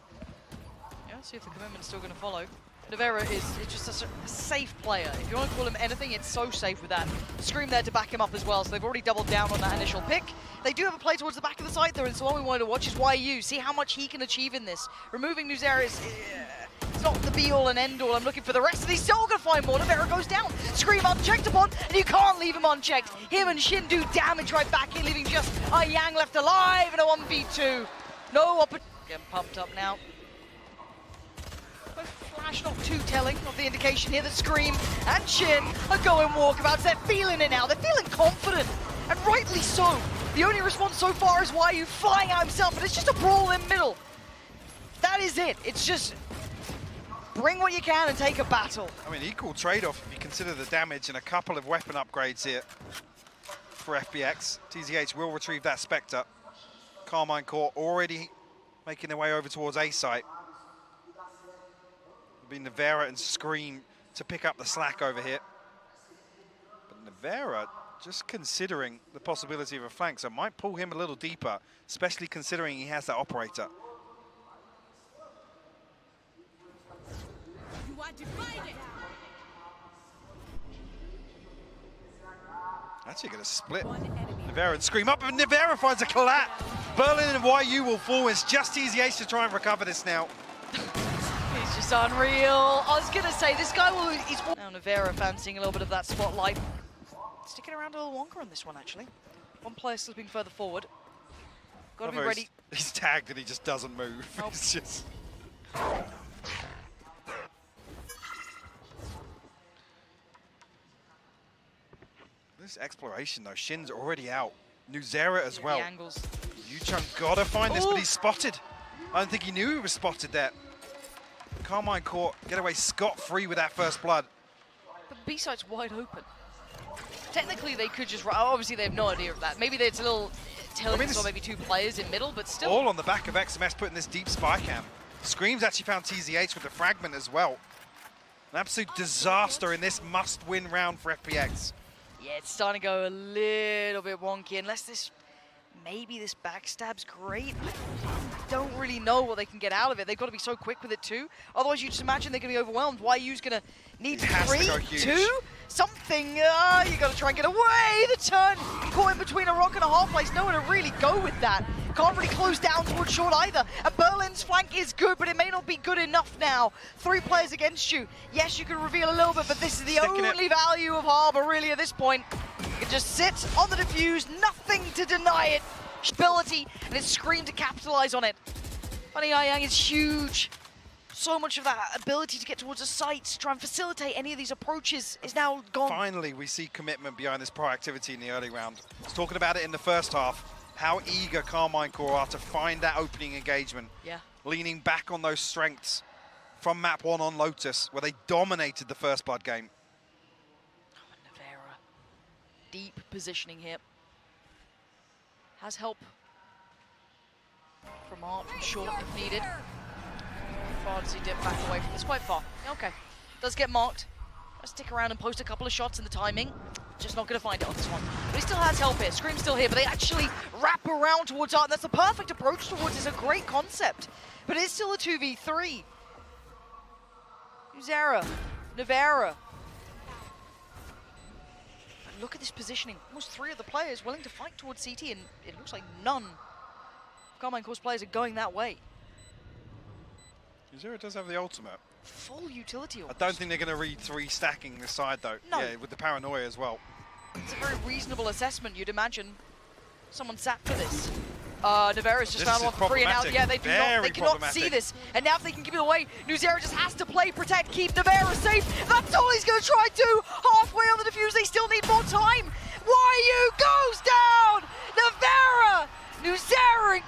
Yeah, see if the commitment's still going to follow. Navera is just a safe player. If you want to call him anything, it's so safe with that. Scream there to back him up as well, so they've already doubled down on that initial pick. They do have a play towards the back of the site though, and so one we wanted to watch is YU. See how much he can achieve in this. Removing Nuzera is It's not the be-all and end-all. I'm looking for the rest of these. Still gonna find more. Nevera goes down. Scream unchecked upon, and you can't leave him unchecked. Him and Shin do damage right back in, leaving just a Yang left alive in a 1v2. No opportunity. Getting pumped up now. But Flash not too telling of the indication here that Scream and Shin are going walkabouts. They're feeling it now. They're feeling confident, and rightly so. The only response so far is Why You flying out himself, but it's just a brawl in middle. That is it. It's just bring what you can and take a battle. I mean, equal trade-off if you consider the damage and a couple of weapon upgrades here for FPX. TZH will retrieve that Spectre. Karmine Corp already making their way over towards A site. It'll be Nevera and Scream to pick up the slack over here. But Nevera just considering the possibility of a flank, so might pull him a little deeper, especially considering he has that operator. You want to fight it? Actually going to split. One enemy. Nevera and Scream up, and Nevera finds a collapse. Berlin and YU will fall. It's just TZH to try and recover this now. He's just unreal. I was gonna say, this guy will, he's... Now Nevera fancying a little bit of that spotlight. Sticking around a little longer on this one, actually. One player slipping further forward. Gotta be ready. He's tagged and he just doesn't move. Nope. It's just... This exploration though, Shin's already out. Nuzera as well. The angles. Yuchung gotta find this, Ooh. but he's spotted. I don't think he knew he was spotted there. Karmine Corp get away scot-free with that first blood. The B-site's wide open. Technically, they could just... Obviously, they have no idea of that. Maybe it's a little telling us, or maybe two players in middle, but still... All on the back of XMS putting this deep spy cam. Scream's actually found TZH with the fragment as well. An absolute disaster in this must-win round for FPX. Yeah, it's starting to go a little bit wonky, unless this... Maybe this backstab's great. I don't really know what they can get out of it. They've got to be so quick with it too. Otherwise, you just imagine they're going to be overwhelmed. YU's going to need 3, 2, something. You got to try and get away. The turn caught in between a rock and a hard place. Nowhere to really go with that. Can't really close down towards short either. And Berlin's flank is good, but it may not be good enough now. 3 players against you. Yes, you can reveal a little bit, but this is the only value of Harbor really at this point. You can just sit on the defuse, nothing to deny it. Ability, and it's Scream to capitalize on it. Funny Yang is huge. So much of that ability to get towards a site, to try and facilitate any of these approaches is now gone. Finally, we see commitment behind this proactivity in the early round. I was talking about it in the first half, how eager Karmine Corp are to find that opening engagement. Yeah. Leaning back on those strengths from map 1 on Lotus, where they dominated the first blood game. Oh, and Nevera. Deep positioning here. Has help from Art from short if needed. Far does he dip back away from this? Quite far. Okay. Does get marked. Let's stick around and post a couple of shots in the timing. Just not going to find it on this one. But he still has help here. Scream's still here, but they actually wrap around towards Art. And that's the perfect approach towards it. It's a great concept. But it's still a 2v3. Nuzera. Nevera. Look at this positioning. Almost 3 of the players willing to fight towards CT, and it looks like none of Karmine Corp's players are going that way. Nuzera does have the ultimate. Full utility almost. I don't think they're going to read 3 stacking this side though. No. Yeah, with the paranoia as well. It's a very reasonable assessment. You'd imagine someone sat for this. Nevera's just found one for free, and now they cannot see this. And now if they can give it away, Nuzera just has to play, protect, keep Nevera safe. That's all he's going to try to do. Halfway on the defuse.